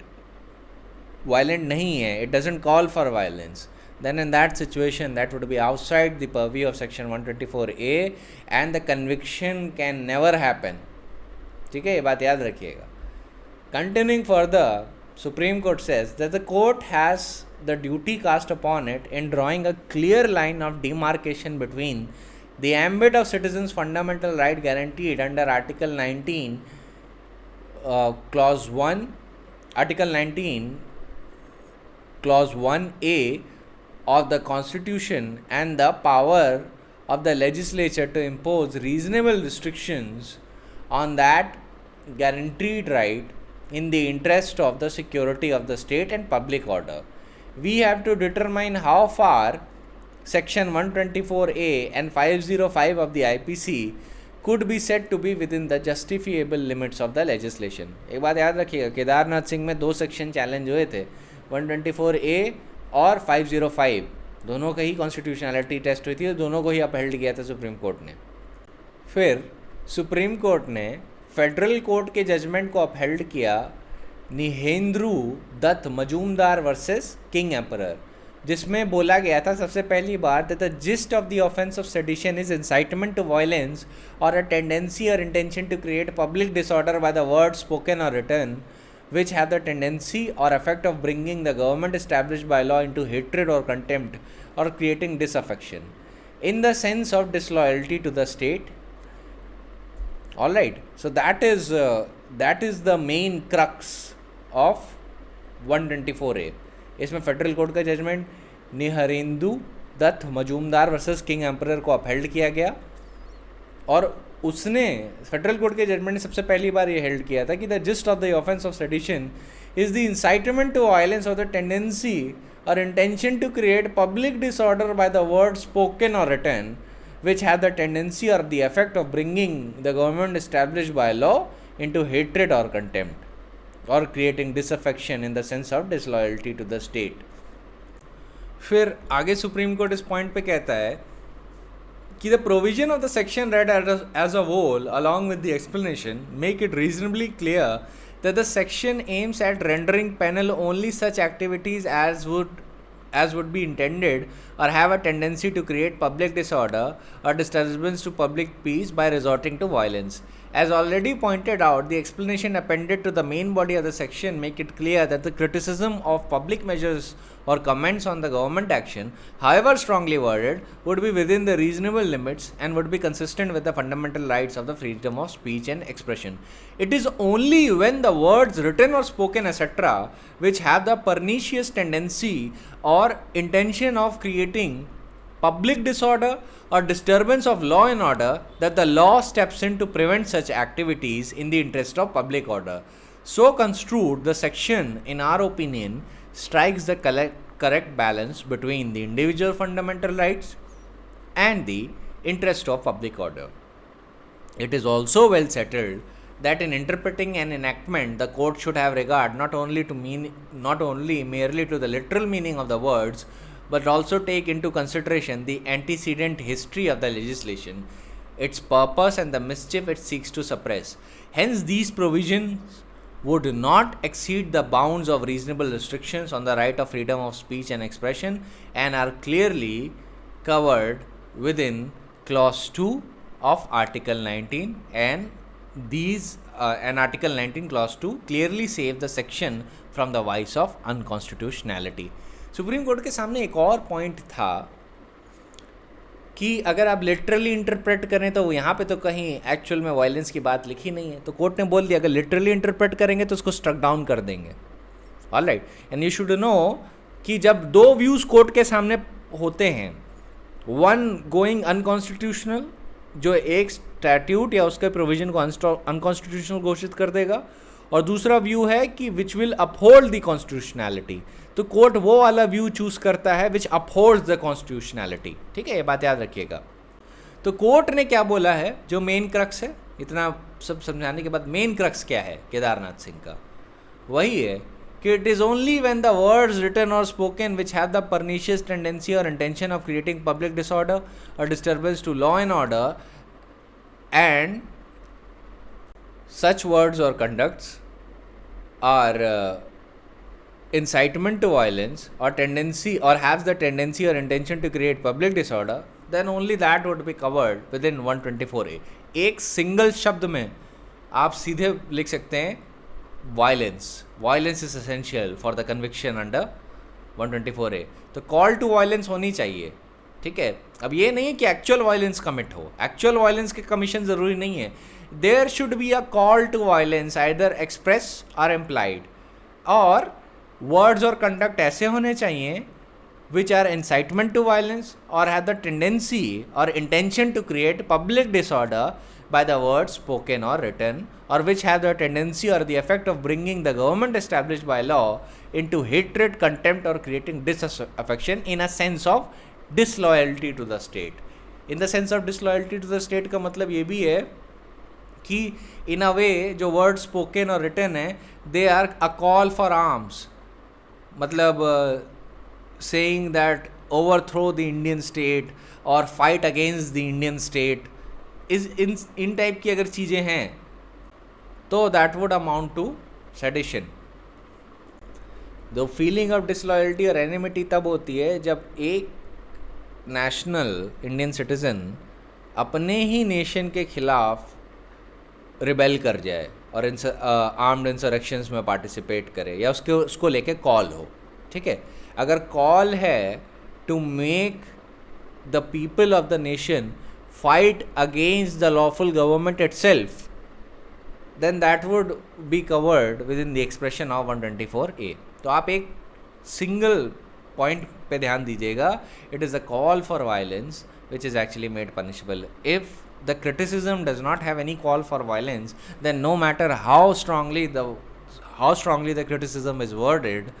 नहीं है, it doesn't call for violence, then in that situation that would be outside the purview of section 124A and the conviction can never happen. ठीक है, ये बात याद रखिएगा. Continuing further, Supreme Court says that the court has the duty cast upon it in drawing a clear line of demarcation between the ambit of citizens' fundamental right guaranteed under Article 19, Clause 1, Article 19, Clause 1A of the Constitution and the power of the legislature to impose reasonable restrictions on that guaranteed right in the interest of the security of the state and public order. We have to determine how far Section 124A and 505 of the IPC could be said to be within the justifiable limits of the legislation. एक बात याद रखिएगा, केदारनाथ सिंह में 2 section challenge हुए थे, 124A और 505, दोनों का ही कॉन्स्टिट्यूशनलिटी टेस्ट हुई थी और दोनों को ही अपहेल्ड किया था सुप्रीम कोर्ट ने. फिर सुप्रीम कोर्ट ने फेडरल कोर्ट के जजमेंट को अपहेल्ड किया निहेंद्रू Dutt Majumdar versus king emperor, जिसमें बोला गया था सबसे पहली बार that the gist of the offence of sedition is incitement to violence और अ टेंडेंसी और intention to create public disorder by the word spoken और written which have the tendency or effect of bringing the government established by law into hatred or contempt or creating disaffection in the sense of disloyalty to the state. All right, so that is the main crux of 124A. इसमें federal court का judgment Niharendu Dutt Majumdar versus king emperor को upheld किया गया और उसने federal court के judgement ने सबसे पहली बार ये हेल्ड किया था कि the gist of the offence of sedition is the incitement to violence और द टेंडेंसी और intention to create public disorder by the word spoken और written which have the tendency or the effect of bringing the government established by law into hatred or contempt or creating disaffection in the sense of disloyalty to the state. फिर आगे supreme court इस point पे कहता है कि the provision of the section read as a whole along with the explanation make it reasonably clear that the section aims at rendering penal only such activities as would be intended or have a tendency to create public disorder or disturbance to public peace by resorting to violence. As already pointed out, the explanation appended to the main body of the section make it clear that the criticism of public measures or comments on the government action, however strongly worded, would be within the reasonable limits and would be consistent with the fundamental rights of the freedom of speech and expression. It is only when the words written or spoken etc. which have the pernicious tendency or intention of creating public disorder or disturbance of law and order that the law steps in to prevent such activities in the interest of public order. So construed, the section, in our opinion, strikes the correct balance between the individual fundamental rights and the interest of public order. It is also well settled that in interpreting an enactment, the court should have regard not only merely to the literal meaning of the words, but also take into consideration the antecedent history of the legislation, its purpose and the mischief it seeks to suppress. Hence, these provisions would not exceed the bounds of reasonable restrictions on the right of freedom of speech and expression and are clearly covered within Clause 2 of Article 19, and Article 19 Clause 2 clearly save the section from the vice of unconstitutionality. Supreme court के सामने एक और point था कि अगर आप literally interpret करें तो यहाँ पे तो कहीं एक्चुअल में वायलेंस की बात लिखी नहीं है, तो कोर्ट ने बोल दिया अगर लिटरली इंटरप्रेट करेंगे तो उसको स्ट्रक डाउन कर देंगे. Alright, and you should know कि जब 2 व्यूज़ कोर्ट के सामने होते हैं, वन गोइंग अनकॉन्स्टिट्यूशनल, जो एक स्टैट्यूट या उसके प्रोविजन को अनकॉन्स्टिट्यूशनल घोषित कर देगा, और दूसरा व्यू है कि which will uphold the constitutionality, तो कोर्ट वो वाला व्यू चूज करता है विच अपहोल्ड्स द कॉन्स्टिट्यूशनैलिटी. ठीक है, ये बात याद रखिएगा. तो कोर्ट ने क्या बोला है, जो मेन क्रक्स है, इतना सब समझाने के बाद मेन क्रक्स क्या है केदारनाथ सिंह का, वही है कि it is only when the words written और spoken which have the pernicious tendency और intention of creating public disorder और disturbance to law and order and such words or conducts are incitement to violence or tendency or have the tendency or intention to create public disorder, then only that would be covered within 124A. एक single शब्द में आप सीधे लिख सकते हैं violence is essential for the conviction under 124A। तो call to violence होनी चाहिए, ठीक है। अब ये नहीं है कि एक्चुअल वायलेंस कमिट हो, एक्चुअल वायलेंस के कमीशन ज़रूरी नहीं है। There should be a call to violence either express और इम्प्लाइड, और वर्ड्स और कंडक्ट ऐसे होने चाहिए which are incitement to violence or have the tendency or intention to create public disorder by the words spoken or written, or which have the tendency or the effect of bringing the government established by law into hatred, contempt, or creating disaffection in a sense of disloyalty to the state. In the sense of disloyalty to the state का मतलब ये भी है कि in a way जो words spoken और written है they are a call for arms, मतलब saying that overthrow the Indian state or fight against the Indian state is in type की अगर चीज़ें हैं तो that would amount to sedition. The feeling of disloyalty और enmity तब होती है जब एक नेशनल इंडियन सिटीज़न अपने ही नेशन के खिलाफ रिबेल कर जाए और आर्म्ड इंसरेक्शंस में पार्टिसिपेट करे या उसको लेके कॉल हो, ठीक है। अगर कॉल है to make the people of the nation fight against the lawful government itself, then that would be covered within the expression of 124A। तो आप एक सिंगल पॉइंट पे ध्यान दीजिएगा, it is a call for violence which is actually made punishable. If the criticism does not have any call for violence, then no matter how strongly the criticism is worded,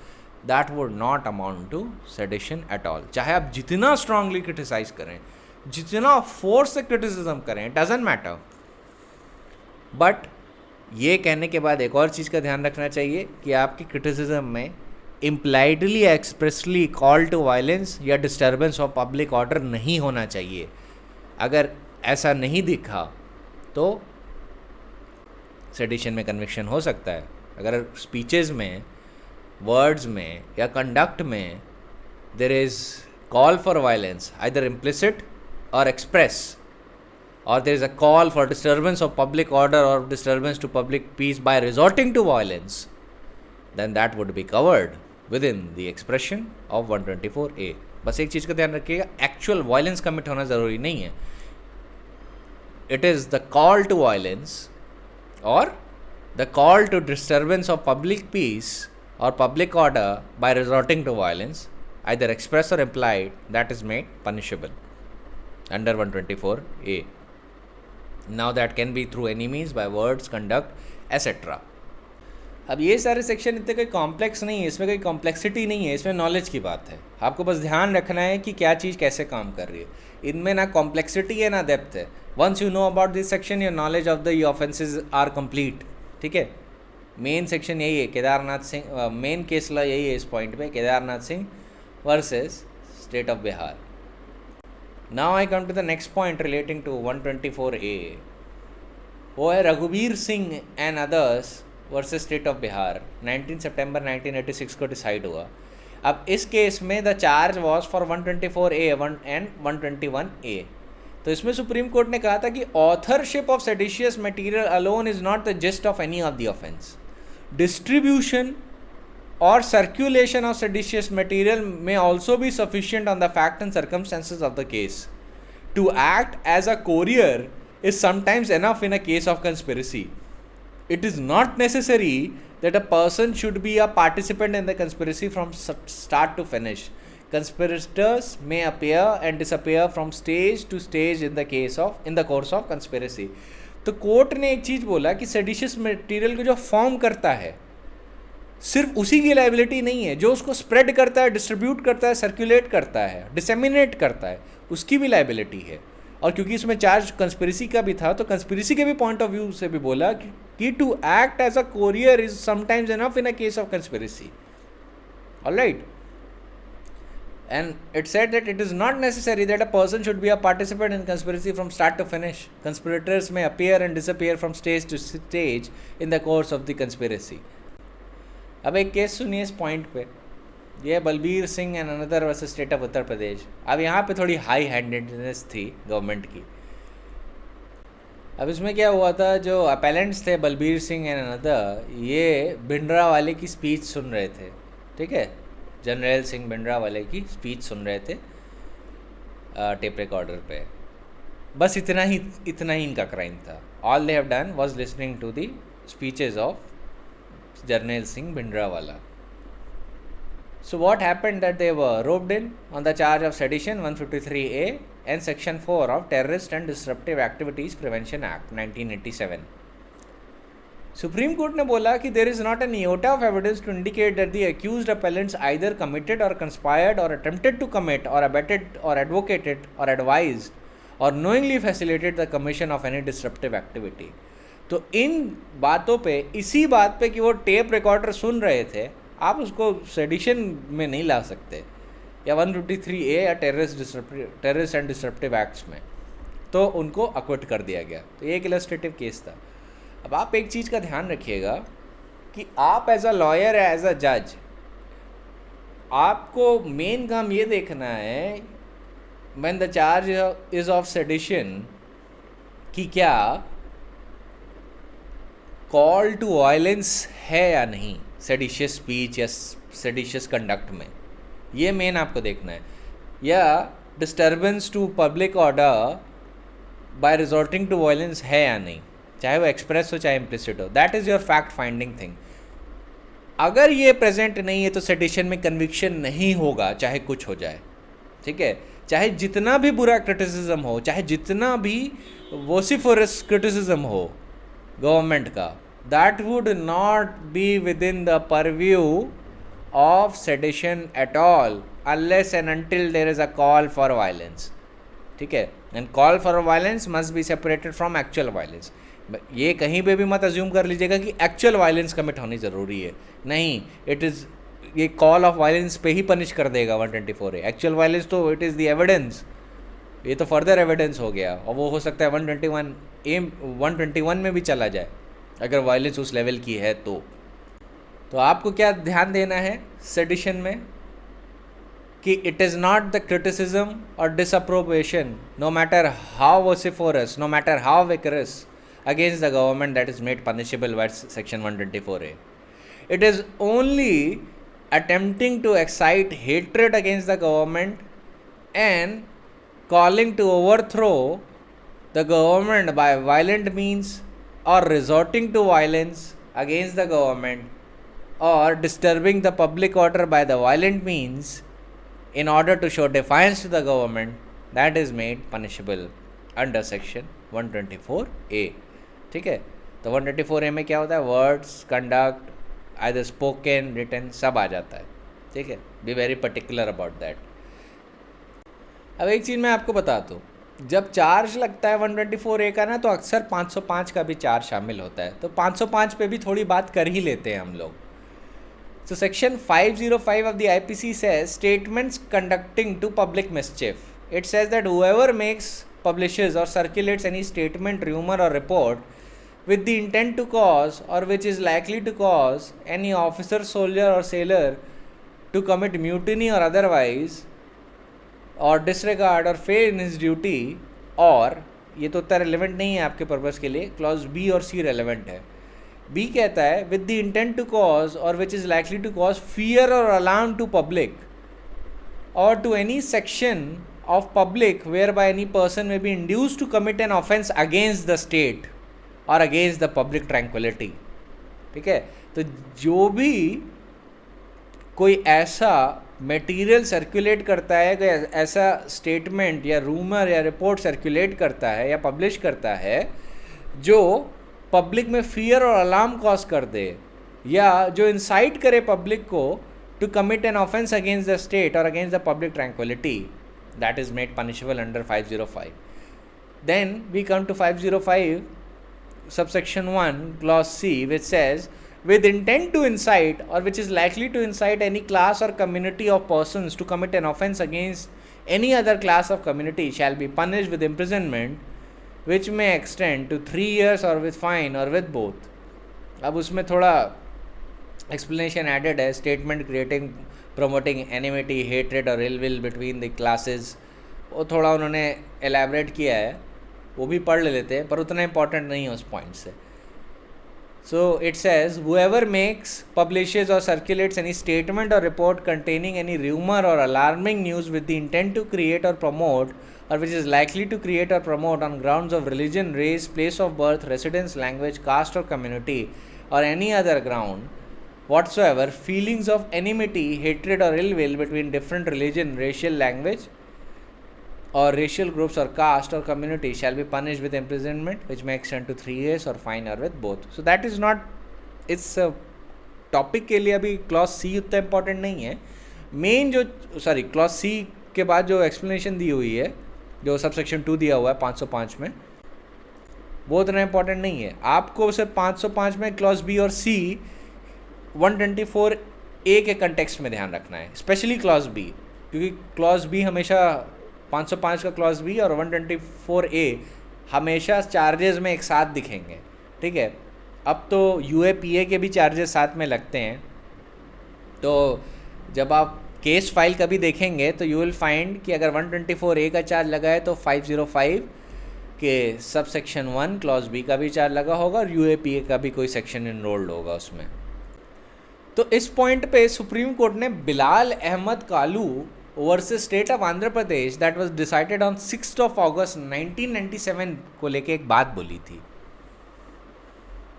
that would not amount to sedition at all. चाहे आप जितना strongly criticize करें, जितना force से criticism करें, doesn't matter. But ये कहने के बाद एक और चीज़ का ध्यान रखना चाहिए कि आपकी criticism में impliedly expressly call to violence या disturbance of public order नहीं होना चाहिए। अगर ऐसा नहीं दिखा तो सेडिशन में कन्विक्शन हो सकता है। अगर स्पीचेस में, वर्ड्स में या कंडक्ट में there is call for violence either implicit और एक्सप्रेस, और there is a call for disturbance of public order और disturbance to public peace by resorting to violence, then that would be covered within the expression of 124A। बस एक चीज़ का ध्यान रखिएगा, actual violence commit होना ज़रूरी नहीं है। It is the call to violence or the call to disturbance of public peace or public order by resorting to violence, either express or implied, that is made punishable under 124A. Now that can be through any means by words, conduct, etc. अब ये सारे section इतने कोई complex नहीं है, इसमें कोई complexity नहीं है, इसमें नॉलेज की बात है। आपको बस ध्यान रखना है कि क्या चीज़ कैसे काम कर रही है। इनमें ना कॉम्प्लेक्सिटी है ना डेप्थ है। Once you know about this section your knowledge of the offences are complete, ठीक है। मेन सेक्शन यही है, Kedarnath Singh, main case law यही है इस पॉइंट पे, Kedarnath Singh versus state of Bihar. Now I come to the next point relating to 124A। वो है रघुवीर Singh and others versus state of Bihar. 19 सितंबर 1986 को डिसाइड हुआ। अब इस केस में the charge was for 124A and 121A। तो इसमें सुप्रीम कोर्ट ने कहा था कि authorship of seditious material alone is not the gist of any of the offence. Distribution और सर्कुलेशन ऑफ सेडिशियस मटेरियल में also be sufficient on the fact and circumstances of the case. To act as a courier is sometimes enough in a case of conspiracy. It is not necessary that a person should be a participant in the conspiracy from start to finish. Conspirators may appear and disappear from stage to stage in the course of conspiracy. तो court ने एक चीज़ बोला कि seditious material को जो form करता है सिर्फ उसी की लाइबिलिटी नहीं है, जो उसको स्प्रेड करता है, डिस्ट्रीब्यूट करता है, सर्कुलेट करता है, डिसेमिनेट करता है, उसकी भी लाइबिलिटी है। और क्योंकि इसमें चार्ज कंस्पिरेसी का भी था तो कंस्पिरेसी के भी पॉइंट ऑफ व्यू से भी बोला कि to act as a courier is sometimes enough in a case of conspiracy. Alright, and it said that it is not necessary that a person should be a participant in conspiracy from start to finish. Conspirators may appear and disappear from stage to stage in the course of the conspiracy. अब एक case सुनिए इस point पे, ये Balbir Singh and another versus state of Uttar Pradesh. अब यहाँ पे थोड़ी हाई हैंडेडनेस थी गवर्नमेंट की। अब इसमें क्या हुआ था, जो अपेलेंट्स थे बलबीर सिंह एंड अनदर, ये भिंडरावाले की स्पीच सुन रहे थे, ठीक है, जनरल सिंह भिंडरावाले की स्पीच सुन रहे थे टेप रिकॉर्डर पे। बस इतना ही इनका क्राइम था। All they have done was listening to the speeches of Jarnail Singh Bhindranwale. So what happened that they were roped in on the charge of sedition 153A and section 4 of Terrorist and Disruptive Activities Prevention Act 1987. Supreme Court ने बोला कि there is not an iota of evidence to indicate that the accused appellants either committed or conspired or attempted to commit or abetted or advocated or advised or knowingly facilitated the commission of any disruptive activity. तो इन बातों पे, इसी बात पे कि वो tape recorder सुन रहे थे, आप उसको सेडिशन में नहीं ला सकते, या 153A या टेररिस्ट एंड डिसरप्टिव एक्ट्स में, तो उनको अक्विट कर दिया गया। तो ये एक इलस्ट्रेटिव केस था। अब आप एक चीज़ का ध्यान रखिएगा कि आप एज अ लॉयर या एज अ जज, आपको मेन काम ये देखना है when the charge is of sedition कि क्या कॉल टू वायलेंस है या नहीं सेडिशियस स्पीच या सेडिशियस कंडक्ट में, ये मेन आपको देखना है, या disturbance to public order by resorting to violence है या नहीं, चाहे वो एक्सप्रेस हो चाहे इम्प्लिसिट हो। That is your fact finding thing. अगर ये प्रेजेंट नहीं है तो सेडिशन में कन्विक्शन नहीं होगा, चाहे कुछ हो जाए, ठीक है, चाहे जितना भी बुरा क्रिटिसिज्म हो, चाहे जितना भी वोसिफोरस क्रिटिसिज्म हो गवर्नमेंट का, that would not be within the purview of sedition at all unless and until there is a call for violence, ठीक है, and call for violence must be separated from actual violence। ये कहीं पे भी मत assume कर लीजिएगा कि एक्चुअल वायलेंस कमिट होनी ज़रूरी है, नहीं, इट इज़, ये कॉल ऑफ वायलेंस पे ही पनिश कर देगा 124A। एक्चुअल वायलेंस तो इट इज़ द एविडेंस, ये तो फर्दर एविडेंस हो गया, और वो हो सकता है 121 में भी चला जाए अगर वायलेंस उस लेवल की है तो आपको क्या ध्यान देना है सेडिशन में कि it is not the criticism और disapprobation, no matter how vociferous, no matter how vigorous, against the government that is made punishable by section 124A। It is only attempting to excite hatred against the government and calling to overthrow the government by violent means or resorting to violence against the government or disturbing the public order by the violent means in order to show defiance to the government, that is made punishable under section 124A, ठीक है। तो 124A में क्या होता है, words, conduct, either spoken, written, सब आ जाता है, ठीक है। Be very particular about that. अब एक चीज़ मैं आपको बता दूँ, जब चार्ज लगता है 124A का ना, तो अक्सर 505 का भी चार्ज शामिल होता है, तो 505 पे भी थोड़ी बात कर ही लेते हैं हम लोग। So section 505 of the IPC says statements conducting to public mischief. It says that whoever makes, publishes or circulates any statement, rumor or report with the intent to cause or which is likely to cause any officer, soldier or sailor to commit mutiny or otherwise और disregard और fail in his duty, और ये तो उतना relevant नहीं है आपके purpose के लिए, क्लॉज बी और सी रेलिवेंट है। बी कहता है with the intent to cause और which is likely to cause fear और अलार्म टू पब्लिक और to any section of public whereby any person may be induced to commit an offence against the state और against the public tranquillity, ठीक है। तो जो भी कोई ऐसा मटेरियल सर्कुलेट करता है, कोई ऐसा स्टेटमेंट या रूमर या रिपोर्ट सर्कुलेट करता है या पब्लिश करता है जो पब्लिक में फियर और अलार्म कॉज कर दे, या जो इंसाइट करे पब्लिक को to commit an offence against the state और against the public tranquillity, that is made punishable under 505। Then we come to 505 subsection 1 clause C, which says with intent to incite or which is likely to incite any class or community of persons to commit an offense against any other class of community shall be punished with imprisonment which may extend to 3 years or with fine or with both। अब उसमें थोड़ा explanation added है, statement creating, promoting enmity, hatred or ill will between the classes, वो थोड़ा उन्होंने elaborate किया है। वो भी पढ़ लेते हैं, पर उतना इंपॉर्टेंट नहीं है उस पॉइंट से. So it says, whoever makes, publishes or circulates any statement or report containing any rumor or alarming news with the intent to create or promote, or which is likely to create or promote on grounds of religion, race, place of birth, residence, language, caste or community, or any other ground whatsoever, feelings of enmity, hatred or ill will between different religion, racial, language, or racial groups or caste or community shall be punished with imprisonment which may extend to 3 years or fine or with both. So that is not, इस topic के लिए अभी clause C उतना important नहीं है. Main जो clause C के बाद जो एक्सप्लेनेशन दी हुई है, जो सबसेक्शन 2 दिया हुआ है 505 में, वो उतना इम्पॉर्टेंट नहीं है. आपको सिर्फ 505 में क्लॉज बी और सी 124 ए के कंटेक्स्ट में ध्यान रखना है, स्पेशली क्लॉज बी, क्योंकि क्लॉज बी हमेशा 505 का क्लॉज बी और 124 ए हमेशा चार्जेस में एक साथ दिखेंगे. ठीक है, अब तो यूएपीए के भी चार्जेस साथ में लगते हैं. तो जब आप केस फाइल कभी देखेंगे तो यू विल फाइंड कि अगर 124 ए का चार्ज लगा है तो 505 के सब सेक्शन 1 क्लॉज बी का भी चार्ज लगा होगा और यूएपीए का भी कोई सेक्शन इनरोल्ड होगा उसमें. तो इस पॉइंट पे सुप्रीम कोर्ट ने Bilal Ahmed Kaloo versus state of Andhra Pradesh that was decided on 6 अगस्त 1997 को लेके एक बात बोली थी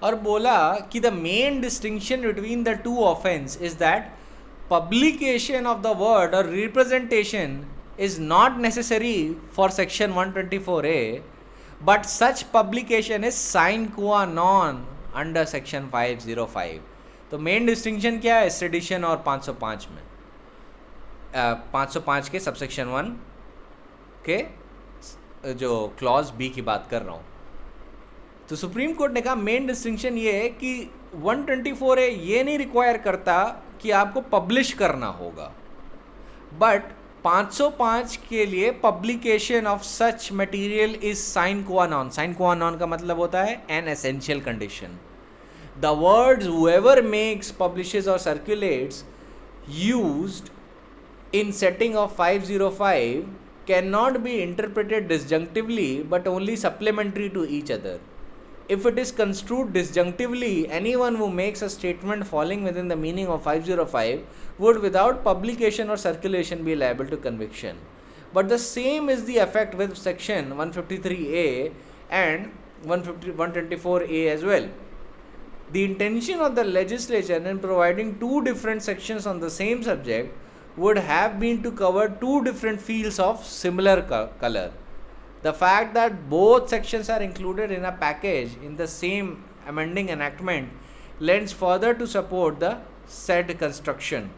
और बोला कि the main distinction between the two offence is that publication of the word or representation is not necessary for section 124A, but such publication is sine qua non under section 505. तो मेन डिस्टिंक्शन क्या है sedition और 505 में? 505 के subsection 1 के जो clause B की बात कर रहा हूँ. तो सुप्रीम कोर्ट ने कहा मेन डिस्टिंक्शन ये है कि 124A ये नहीं रिक्वायर करता कि आपको पब्लिश करना होगा, बट 505 के लिए publication of such material is sine qua non. Sine qua non का मतलब होता है an essential condition. The words whoever makes, publishes और circulates used in setting of 505 cannot be interpreted disjunctively but only supplementary to each other. If it is construed disjunctively, anyone who makes a statement falling within the meaning of 505 would without publication or circulation be liable to conviction. But the same is the effect with section 153A and 124A as well. The intention of the legislature in providing two different sections on the same subject would have been to cover two different fields of similar color. The fact that both sections are included in a package in the same amending enactment lends further to support the said construction.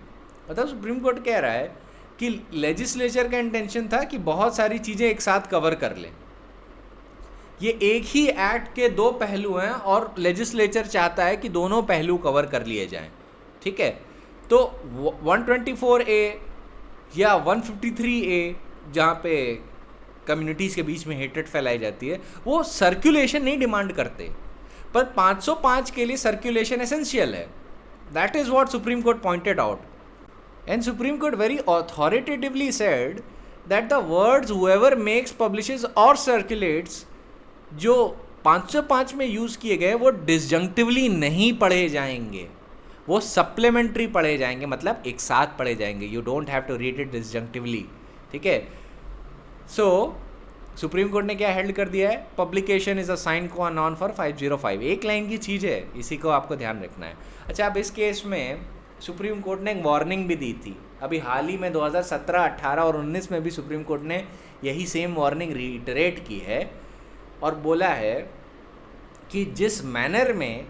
मतलब supreme court कह रहा है कि legislature का intention था कि बहुत सारी चीज़ें एक साथ कवर कर लें. ये एक ही एक्ट के दो पहलू हैं और लेजिस्लेचर चाहता है कि दोनों पहलू कवर कर लिए जाएं. ठीक है, तो 124A या 153A जहाँ पे कम्युनिटीज़ के बीच में हेट्रेड फैलाई जाती है, वो सर्कुलेशन नहीं डिमांड करते, पर 505 के लिए सर्कुलेशन एसेंशियल है. That is what supreme court pointed out. And supreme court very authoritatively said that the words whoever makes, publishes और सर्कुलेट्स जो 505 में यूज़ किए गए वो डिसजंक्टिवली नहीं पढ़े जाएंगे, वो सप्लीमेंट्री पढ़े जाएंगे, मतलब एक साथ पढ़े जाएंगे. You don't have to read it disjunctively. ठीक है, सो सुप्रीम कोर्ट ने क्या हेल्ड कर दिया है? Publication is a sign qua non for 505. एक लाइन की चीज़ है, इसी को आपको ध्यान रखना है. अच्छा, अब इस केस में सुप्रीम कोर्ट ने एक वार्निंग भी दी थी. अभी हाल ही में 2017, 18 और 19 में भी सुप्रीम कोर्ट ने यही सेम वार्निंग रीइटरेट की है और बोला है कि जिस मैनर में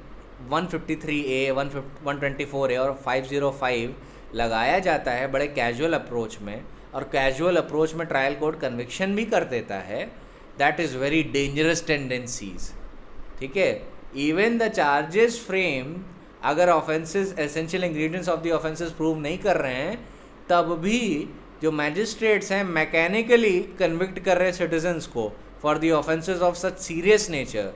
153A, 124A और 505 लगाया जाता है बड़े कैजुअल अप्रोच में, और कैजुअल अप्रोच में ट्रायल कोर्ट कन्विक्शन भी कर देता है, that is very dangerous tendencies. ठीक है, इवन द चार्जेस फ्रेम अगर offences, essential ingredients of the offences prove नहीं कर रहे हैं, तब भी जो मैजिस्ट्रेट्स हैं मैकेनिकली कन्विक्ट कर रहे हैं सिटीजन्स को for the offences of such serious nature.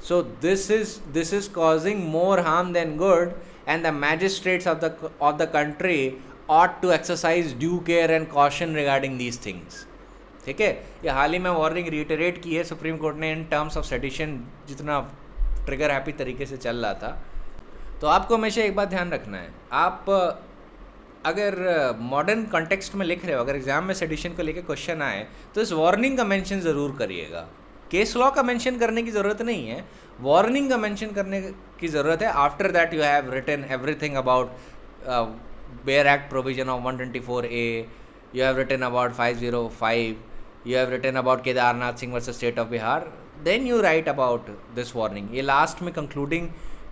So this is causing more harm than good, and the magistrates of the country ought to exercise due care and caution regarding these things. ठीक है, ये हाल ही में warning रिटरेट की है supreme court ने in terms of sedition, जितना trigger happy तरीके से चल रहा था। तो आपको हमेशा एक बात ध्यान रखना है, आप अगर मॉडर्न कॉन्टेक्स्ट में लिख रहे हो, अगर एग्जाम में सेडिशन को लेकर क्वेश्चन आए तो इस वार्निंग का मेंशन ज़रूर करिएगा। केस लॉ का मेंशन करने की ज़रूरत नहीं है, वार्निंग का मेंशन करने की ज़रूरत है। After that you have written everything about bare act provision of 124A, you have written about 505, you have written about Kedarnath Singh versus State of Bihar, then you write about this warning। ये last में concluding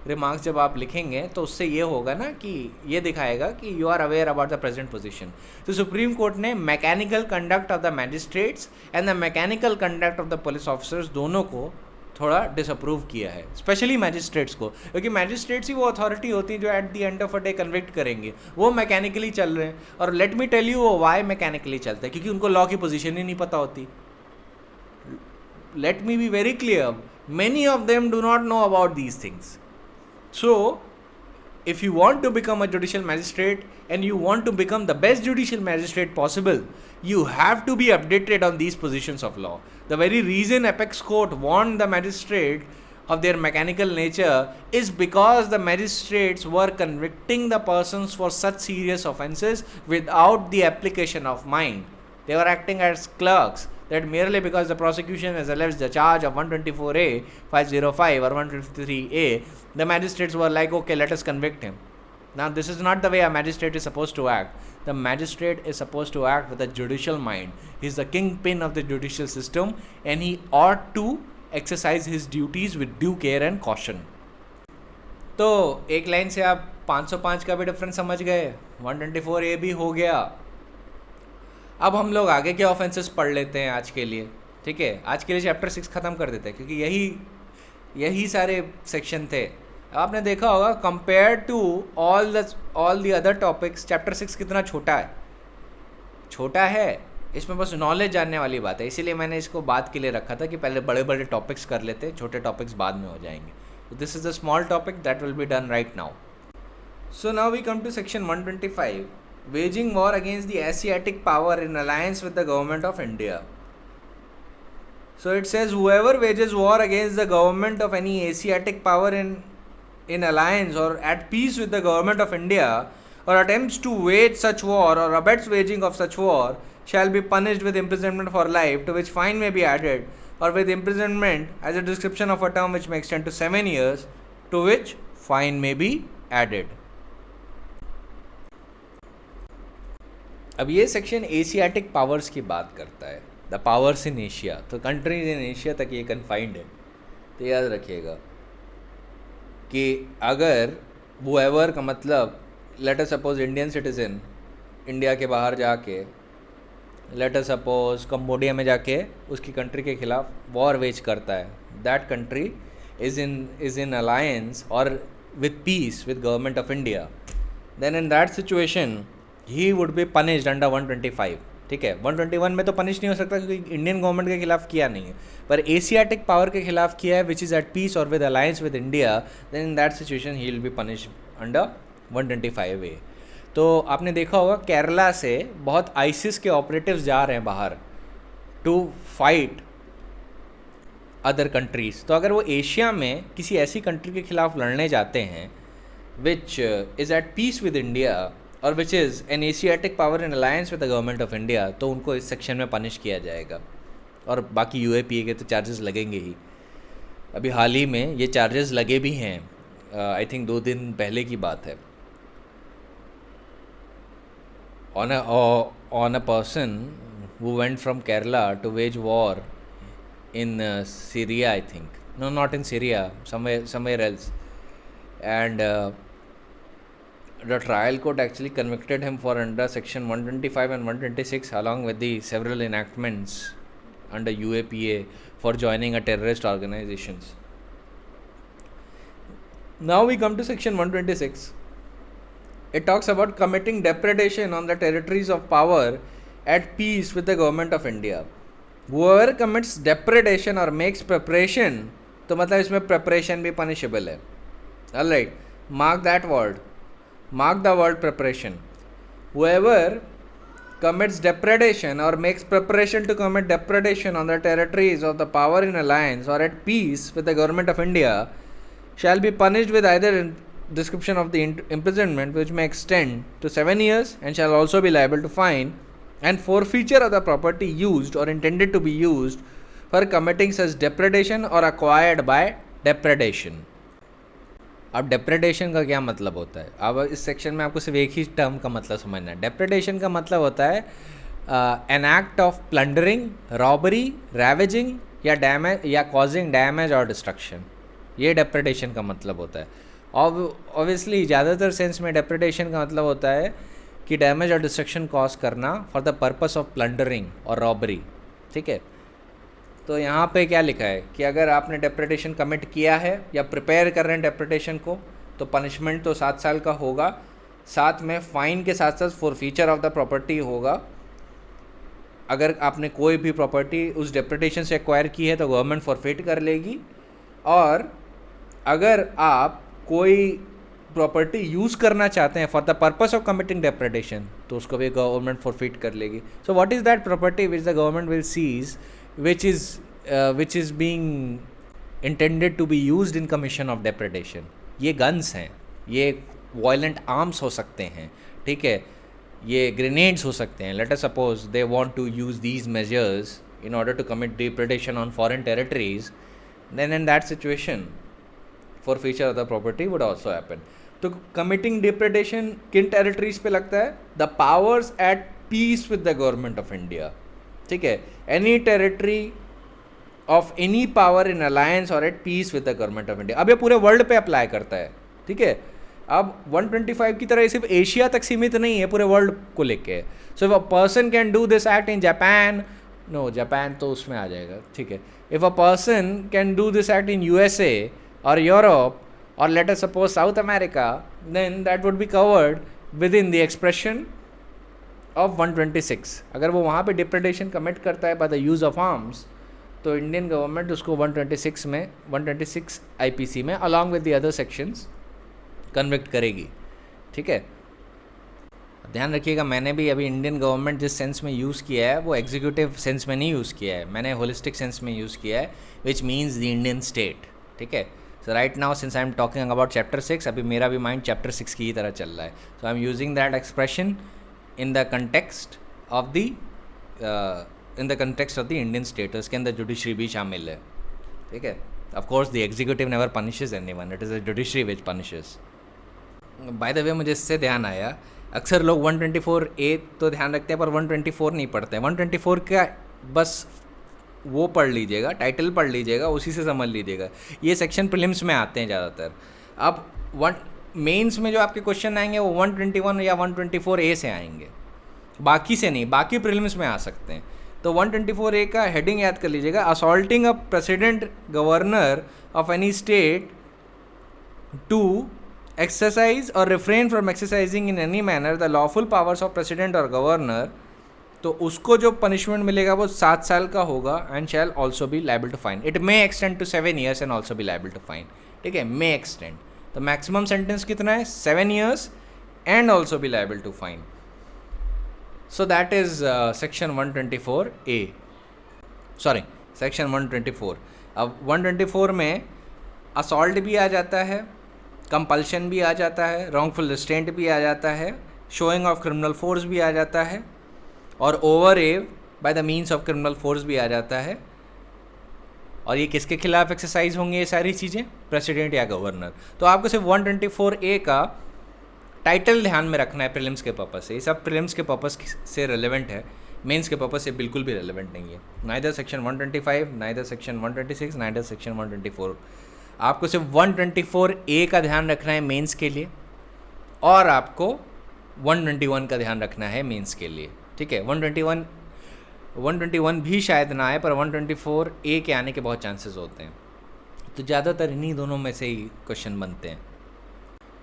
remarks जब आप लिखेंगे तो उससे ये होगा ना कि ये दिखाएगा कि you are aware about the present position. तो सुप्रीम कोर्ट ने mechanical conduct of the magistrates and the mechanical conduct of the police officers दोनों को थोड़ा डिसअप्रूव किया है, स्पेशली मैजिस्ट्रेट्स को, क्योंकि मैजिस्ट्रेट्स ही वो अथॉरिटी होती है जो at the end of a day convict करेंगे। वो मैकेनिकली चल रहे हैं, और लेट मी टेल यू वो वाई मैकेनिकली चलता है, क्योंकि उनको लॉ की पोजीशन ही नहीं पता होती। Let me be very clear, many of them do not know about these things. So if you want to become a judicial magistrate and you want to become the best judicial magistrate possible, you have to be updated on these positions of law. The very reason Apex Court warned the magistrate of their mechanical nature is because the magistrates were convicting the persons for such serious offences without the application of mind. They were acting as clerks, that merely because the prosecution has alleged the charge of 124A, 505 or 153A, the magistrates were like, okay, let us convict him. Now this is not the way a magistrate is supposed to act. The magistrate is supposed to act with a judicial mind. He is the kingpin of the judicial system and he ought to exercise his duties with due care and caution. तो एक line से आप 505 का भी difference समझ गए, 124A भी हो गया। अब हम लोग आगे के ऑफेंसेस पढ़ लेते हैं आज के लिए, ठीक है। आज के लिए चैप्टर 6 ख़त्म कर देते हैं, क्योंकि यही सारे सेक्शन थे। आपने देखा होगा compare to all the other topics, chapter 6 कितना छोटा है। इसमें बस नॉलेज जानने वाली बात है, इसीलिए मैंने इसको बात के लिए रखा था कि पहले बड़े बड़े टॉपिक्स कर लेते, छोटे टॉपिक्स बाद में हो जाएंगे। This is a small topic that will be done right now. So now we come to section 125, waging war against the Asiatic power in alliance with the government of India. So it says whoever wages war against the government of any Asiatic power in alliance or at peace with the government of India, or attempts to wage such war or abets waging of such war, shall be punished with imprisonment for life, to which fine may be added, or with imprisonment as a description of a term which may extend to 7 years, to which fine may be added. अब ये section Asiatic powers की बात करता है, the powers in Asia. तो countries in Asia तक ये confined है। तो याद रखिएगा कि अगर whoever का मतलब, late us suppose Indian citizen India के बाहर जाके, लेट अस सपोज कंबोडिया में जाके उसकी कंट्री के खिलाफ वॉर वेज करता है, that country is in alliance और with peace with government of India, then in that situation he would be punished under 125, ठीक है। 121 में तो पनिश नहीं हो सकता क्योंकि इंडियन गवर्नमेंट के खिलाफ किया नहीं है, पर एशियाटिक पावर के खिलाफ किया है, विच इज़ एट पीस और with alliance with India, then in that situation he will be punish under 125A। तो आपने देखा होगा केरला से बहुत आईसिस के ऑपरेटिव्स जा रहे हैं बाहर टू फाइट अदर कंट्रीज। तो अगर वो एशिया में किसी ऐसी कंट्री के खिलाफ लड़ने जाते हैं which is at peace with India और which is an Asiatic power in alliance with the government of India, तो उनको इस सेक्शन में पनिश किया जाएगा। और बाकी UAPA के तो चार्जेस लगेंगे ही। अभी हाल ही में ये चार्जेस लगे भी हैं, आई थिंक 2 दिन पहले की बात है। On a person who went from Kerala to wage war in Syria, I think. No, not in Syria, somewhere else. And the trial court actually convicted him for under section 125 and 126 along with the several enactments under UAPA for joining a terrorist organizations. Now we come to section 126. It talks about committing depredation on the territories of power at peace with the government of India. Whoever commits depredation or makes preparation, तो मतलब इसमें preparation भी punishable है। Alright, mark that word. Mark the word preparation. Whoever commits depredation or makes preparation to commit depredation on the territories of the power in alliance or at peace with the government of India shall be punished with either description of the imprisonment which may extend to 7 years and shall also be liable to fine and forfeiture of the property used or intended to be used for committing such depredation or acquired by depredation. अब डेप्रेडेशन का क्या मतलब होता है? अब इस section में आपको सिर्फ एक ही टर्म का मतलब समझना है. डेप्रेडेशन का मतलब होता है an act of plundering, robbery, ravaging या डैमेज या कॉजिंग डैमेज और डिस्ट्रक्शन. ये डेप्रेडेशन का मतलब होता है. ऑब्वियसली ज़्यादातर सेंस में डेप्रेडेशन का मतलब होता है कि डैमेज और डिस्ट्रक्शन कॉज करना for the purpose of plundering और रॉबरी. ठीक है, तो यहाँ पे क्या लिखा है कि अगर आपने डेप्रेडेशन कमिट किया है या प्रिपेयर कर रहे हैं डेप्रेडेशन को तो पनिशमेंट तो 7 साल का होगा, साथ में फ़ाइन के साथ साथ फॉरफीचर ऑफ द प्रॉपर्टी होगा. अगर आपने कोई भी प्रॉपर्टी उस डेप्रेडेशन से एक्वायर की है तो गवर्नमेंट फॉरफिट कर लेगी, और अगर आप कोई प्रॉपर्टी यूज़ करना चाहते हैं for the purpose of committing depredation तो उसको भी गवर्नमेंट फॉरफिट कर लेगी. So what is that property which the government will seize which is being intended to be used in commission of depredation. ये guns हैं, ये वायलेंट आर्म्स हो सकते हैं, ठीक है, ये ग्रेनेड्स हो सकते हैं. Let us suppose they want to use these measures in order to commit depredation on foreign territories, then in that situation forfeiture of the property would also happen. तो committing depredation किन territories पे लगता है? The powers at peace with the government of India. ठीक है, any territory of any power in alliance और at peace with the government of India. अब ये पूरे वर्ल्ड पे अप्लाई करता है. ठीक है, अब 125 की तरह सिर्फ एशिया तक सीमित नहीं है, पूरे वर्ल्ड को लेके. So if a person can do this act in Japan, no Japan तो उसमें आ जाएगा. ठीक है, if a person can do this act in USA और यूरोप और let us suppose South America, then that would be covered within the expression of 126. अगर वो वहाँ पे डिप्रेडेशन कमिट करता है by the use of arms तो Indian government उसको 126 आईपीसी में along with the other sections convict करेगी. ठीक है, ध्यान रखिएगा, मैंने भी अभी इंडियन गवर्नमेंट जिस सेंस में यूज़ किया है वो एग्जीक्यूटिव सेंस में नहीं यूज़ किया है, मैंने होलिस्टिक सेंस में यूज़ किया है, which means the Indian state. ठीक है, so right now since I am talking about chapter 6, अभी मेरा भी माइंड चैप्टर 6 की ही तरह चल रहा है. So I am using that expression in the context of the Indian state. इसके अंदर जुडिशरी भी शामिल है. ठीक है, of course the executive never punishes anyone, it is the judiciary which punishes. by the way मुझे इससे ध्यान आया, अक्सर लोग 124A तो ध्यान रखते हैं पर 124 नहीं पढ़ते हैं. 124 का बस वो पढ़ लीजिएगा, टाइटल पढ़ लीजिएगा, उसी से समझ लीजिएगा. ये सेक्शन प्रीलिम्स में आते हैं ज़्यादातर. अब मेंस में जो आपके क्वेश्चन आएंगे वो 121 या 124A से आएंगे, बाकी से नहीं, बाकी प्रीलिम्स में आ सकते हैं. तो 124A का हेडिंग याद कर लीजिएगा, assaulting a president governor of any state to exercise और refrain from exercising in any manner the lawful powers of president और गवर्नर. तो उसको जो पनिशमेंट मिलेगा वो 7 साल का होगा and shall also be liable to fine. It may extend to 7 years and also be liable to fine. ठीक है, मे एक्सटेंड. तो मैक्सिमम सेंटेंस कितना है? 7 years and also be liable to fine. So that is section 124A, sorry section 124. अब 124 में assault भी आ जाता है, कंपल्शन भी आ जाता है, रॉन्गफुल रिस्ट्रेंट भी आ जाता है, शोइंग ऑफ क्रिमिनल फोर्स भी आ जाता है, और ओवर एव by the means of criminal force भी आ जाता है. और ये किसके खिलाफ एक्सरसाइज होंगे ये सारी चीज़ें? प्रेसिडेंट या गवर्नर. तो आपको सिर्फ 124A का टाइटल ध्यान में रखना है प्रीलिम्स के पर्पस से. ये सब प्रीलिम्स के पर्पस से रेलेवेंट है, मेंस के पर्पस से बिल्कुल भी रेलेवेंट नहीं है. Neither section 125, neither section 126, neither section 124. आपको सिर्फ 124A का ध्यान रखना है मेंस के लिए, और आपको 121 का ध्यान रखना है मेंस के लिए. ठीक है, 121 भी शायद ना आए, पर 124A के आने के बहुत चांसेस होते हैं. तो ज़्यादातर इन्हीं दोनों में से ही क्वेश्चन बनते हैं,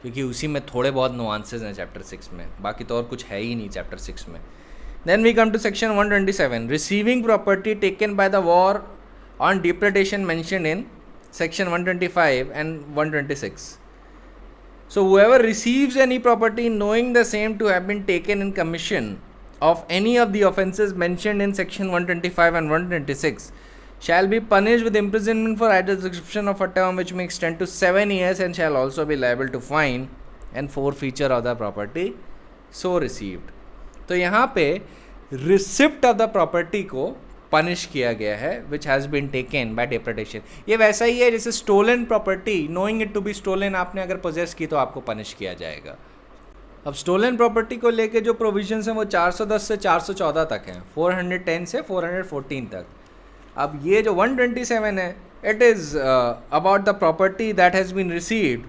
क्योंकि उसी में थोड़े बहुत नुआंसेस हैं चैप्टर 6 में, बाकी तो और कुछ है ही नहीं चैप्टर 6 में. Then we come to section 127, receiving property taken by the war on depredation mentioned in section 125 and 126. So whoever receives any property knowing the same to have been taken in commission of any of the offences mentioned in section 125 and 126 shall be punished with imprisonment for either description of a term which may extend to 7 years and shall also be liable to fine and forfeiture of the property so received. तो यहाँ पे receipt of the property को punish किया गया है which has been taken by depredation. ये वैसा ही है जैसे stolen property, knowing it to be stolen, आपने अगर पोजेस की तो आपको पनिश किया जाएगा. अब स्टोलन प्रॉपर्टी को लेके जो प्रोविजंस हैं वो 410 से 414 तक हैं, 410 से 414 तक. अब ये जो 127 है, it is about the property that has been received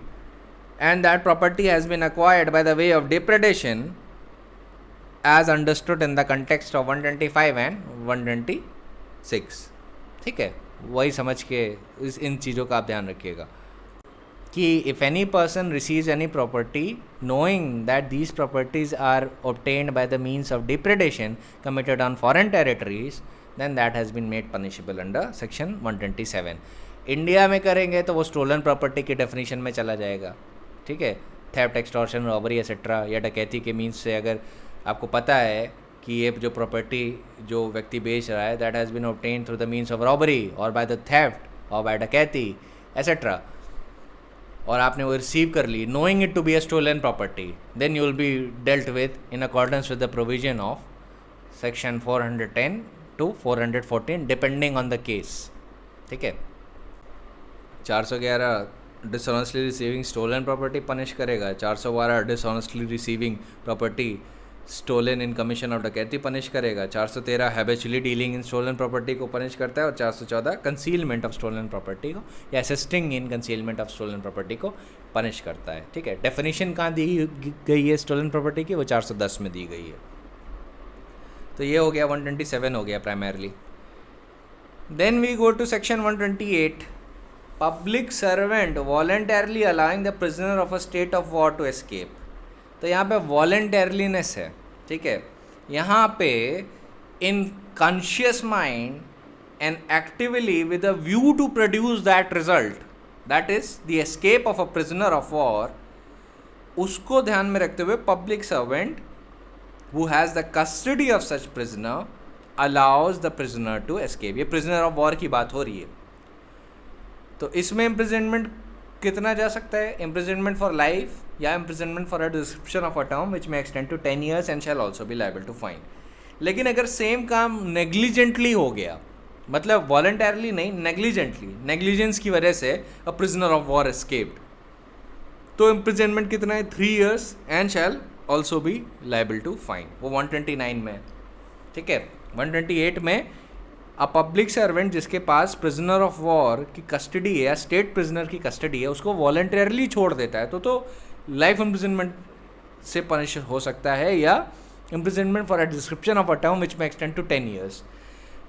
and that property has been acquired by the way of depredation as understood in the context of 125 and 126. ठीक है, वही समझ के इन चीज़ों का आप ध्यान रखिएगा कि if any person receives any property knowing that these properties are obtained by the means of depredation committed on foreign territories, then that has been made punishable under section 127. India में करेंगे तो वो स्टोलन प्रॉपर्टी की definition में चला जाएगा. ठीक है, थेफ्ट, एक्सटॉर्शन, रॉबरी एक्सेट्रा या डकैती के मीन्स से अगर आपको पता है कि ये जो प्रॉपर्टी जो व्यक्ति बेच रहा है that has been obtained through the means of robbery और बाय द थेफ्ट और बाय डकैती एसेट्रा, और आपने वो रिसीव कर ली knowing it to be a stolen property, then you will be dealt with in accordance with the provision of section 410 to 414 depending on the case. ठीक है, 411 dishonestly receiving stolen property punish करेगा, 412 dishonestly receiving property stolen in commission of डकैती punish करेगा, 413 habitually dealing in stolen property को punish करता है और 414 concealment of stolen property को या assisting in concealment of stolen property को पनिश करता है. ठीक है, डेफिनेशन कहाँ दी गई है स्टोलन प्रॉपर्टी की, वो 410 में दी गई है. तो ये हो गया 127 हो गया primarily. Then we go to section 128, public servant voluntarily allowing the prisoner of a state of war to escape. तो यहाँ पे वॉलंटरलीनेस है. ठीक है, यहाँ पे in conscious mind and actively with a view to produce that result, that is the escape of a prisoner of war, उसको ध्यान में रखते हुए public servant who has the custody of such prisoner allows the prisoner to escape. ये prisoner of war की बात हो रही है. तो इसमें इम्प्रिजनमेंट कितना जा सकता है, इम्प्रिजनमेंट फॉर लाइफ या imprisonment for a description of a term which may extend to 10 years and shall also be liable to fine. लेकिन अगर सेम काम नेग्लिजेंटली हो गया, मतलब वॉलंटरली नहीं, नेग्लिजेंटली, नेग्लिजेंस की वजह से a prisoner of war escaped, तो इम्प्रिजनमेंट कितना है, 3 years and shall also be liable to fine. वो 129 में. ठीक है, 128 में अ पब्लिक सर्वेंट जिसके पास प्रिजनर ऑफ वॉर की कस्टडी है या स्टेट प्रिजनर की कस्टडी है, उसको वॉलंटरली छोड़ देता है तो लाइफ इम्प्रिजनमेंट से पनिश हो सकता है या imprisonment for a description of a term which may extend to 10 years.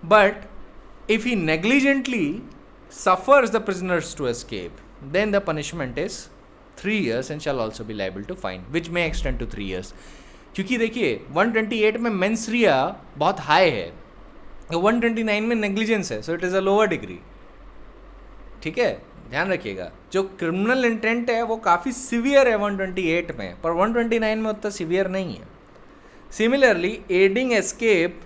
But if he negligently suffers the prisoners to escape, then the punishment is 3 years and shall also be liable to fine which may extend to 3 years. क्योंकि देखिए 128 में mains रिया बहुत high है, 129 में negligence है, so it is a lower degree. ठीक है, ध्यान रखिएगा. जो क्रिमिनल इंटेंट है वो काफ़ी सिवियर है 128 में, पर 129 में उतना सिवियर नहीं है. सिमिलरली एडिंग एस्केप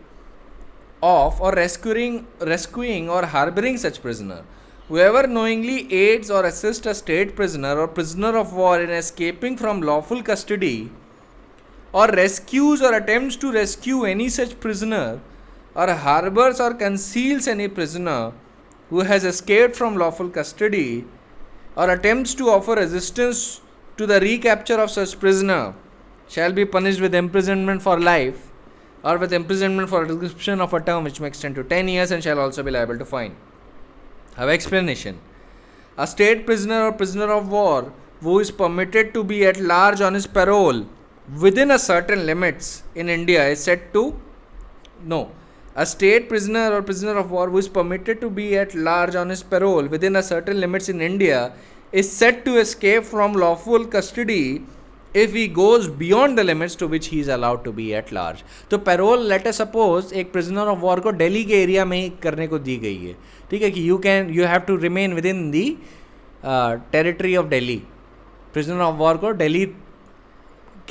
ऑफ और रेस्क्यूइंग और harbouring such prisoner, whoever knowingly aids or assists a state prisoner or prisoner of war in escaping from lawful custody or rescues or attempts to rescue any such prisoner or harbors or conceals any prisoner who has escaped from lawful custody or attempts to offer resistance to the recapture of such prisoner shall be punished with imprisonment for life or with imprisonment for a description of a term which may extend to 10 years and shall also be liable to fine. Have explanation. A state prisoner or prisoner of war who is permitted to be at large on his parole within a certain limits in India is said to a state prisoner or prisoner of war who is permitted to be at large on his parole within a certain limits in India is said to escape from lawful custody if he goes beyond the limits to which he is allowed to be at large. तो payroll late us suppose एक prisoner of war को दिल्ली के area में ही करने को दी गई है, ठीक है, कि you have to remain within the territory of Delhi. Prisoner of war को दिल्ली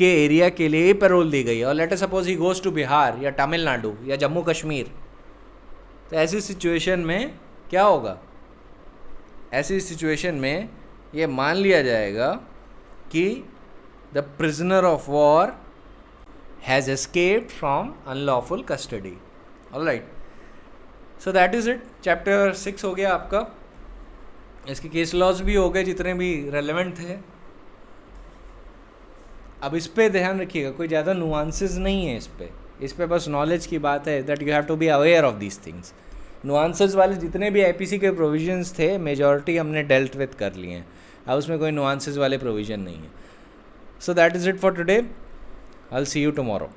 के एरिया के लिए ही पैरोल दी गई है, और let us suppose he goes to Bihar या तमिलनाडु या जम्मू कश्मीर, तो ऐसी सिचुएशन में क्या होगा? ऐसी सिचुएशन में ये मान लिया जाएगा कि the prisoner of war has escaped from unlawful custody. Alright, so that is it. Chapter 6 हो गया आपका। इसके केस लॉज भी हो गए जितने भी रेलेवेंट थे। अब इस पे ध्यान रखिएगा, कोई ज़्यादा नुआंसेस नहीं है इस पे बस नॉलेज की बात है, that you have to be aware of these things. Nuances वाले जितने भी आईपीसी के प्रोविजंस थे मेजॉरिटी हमने डेल्ट विथ कर लिए हैं, अब उसमें कोई नुआंसेस वाले प्रोविजन नहीं है। So that is it for today, I will see you tomorrow.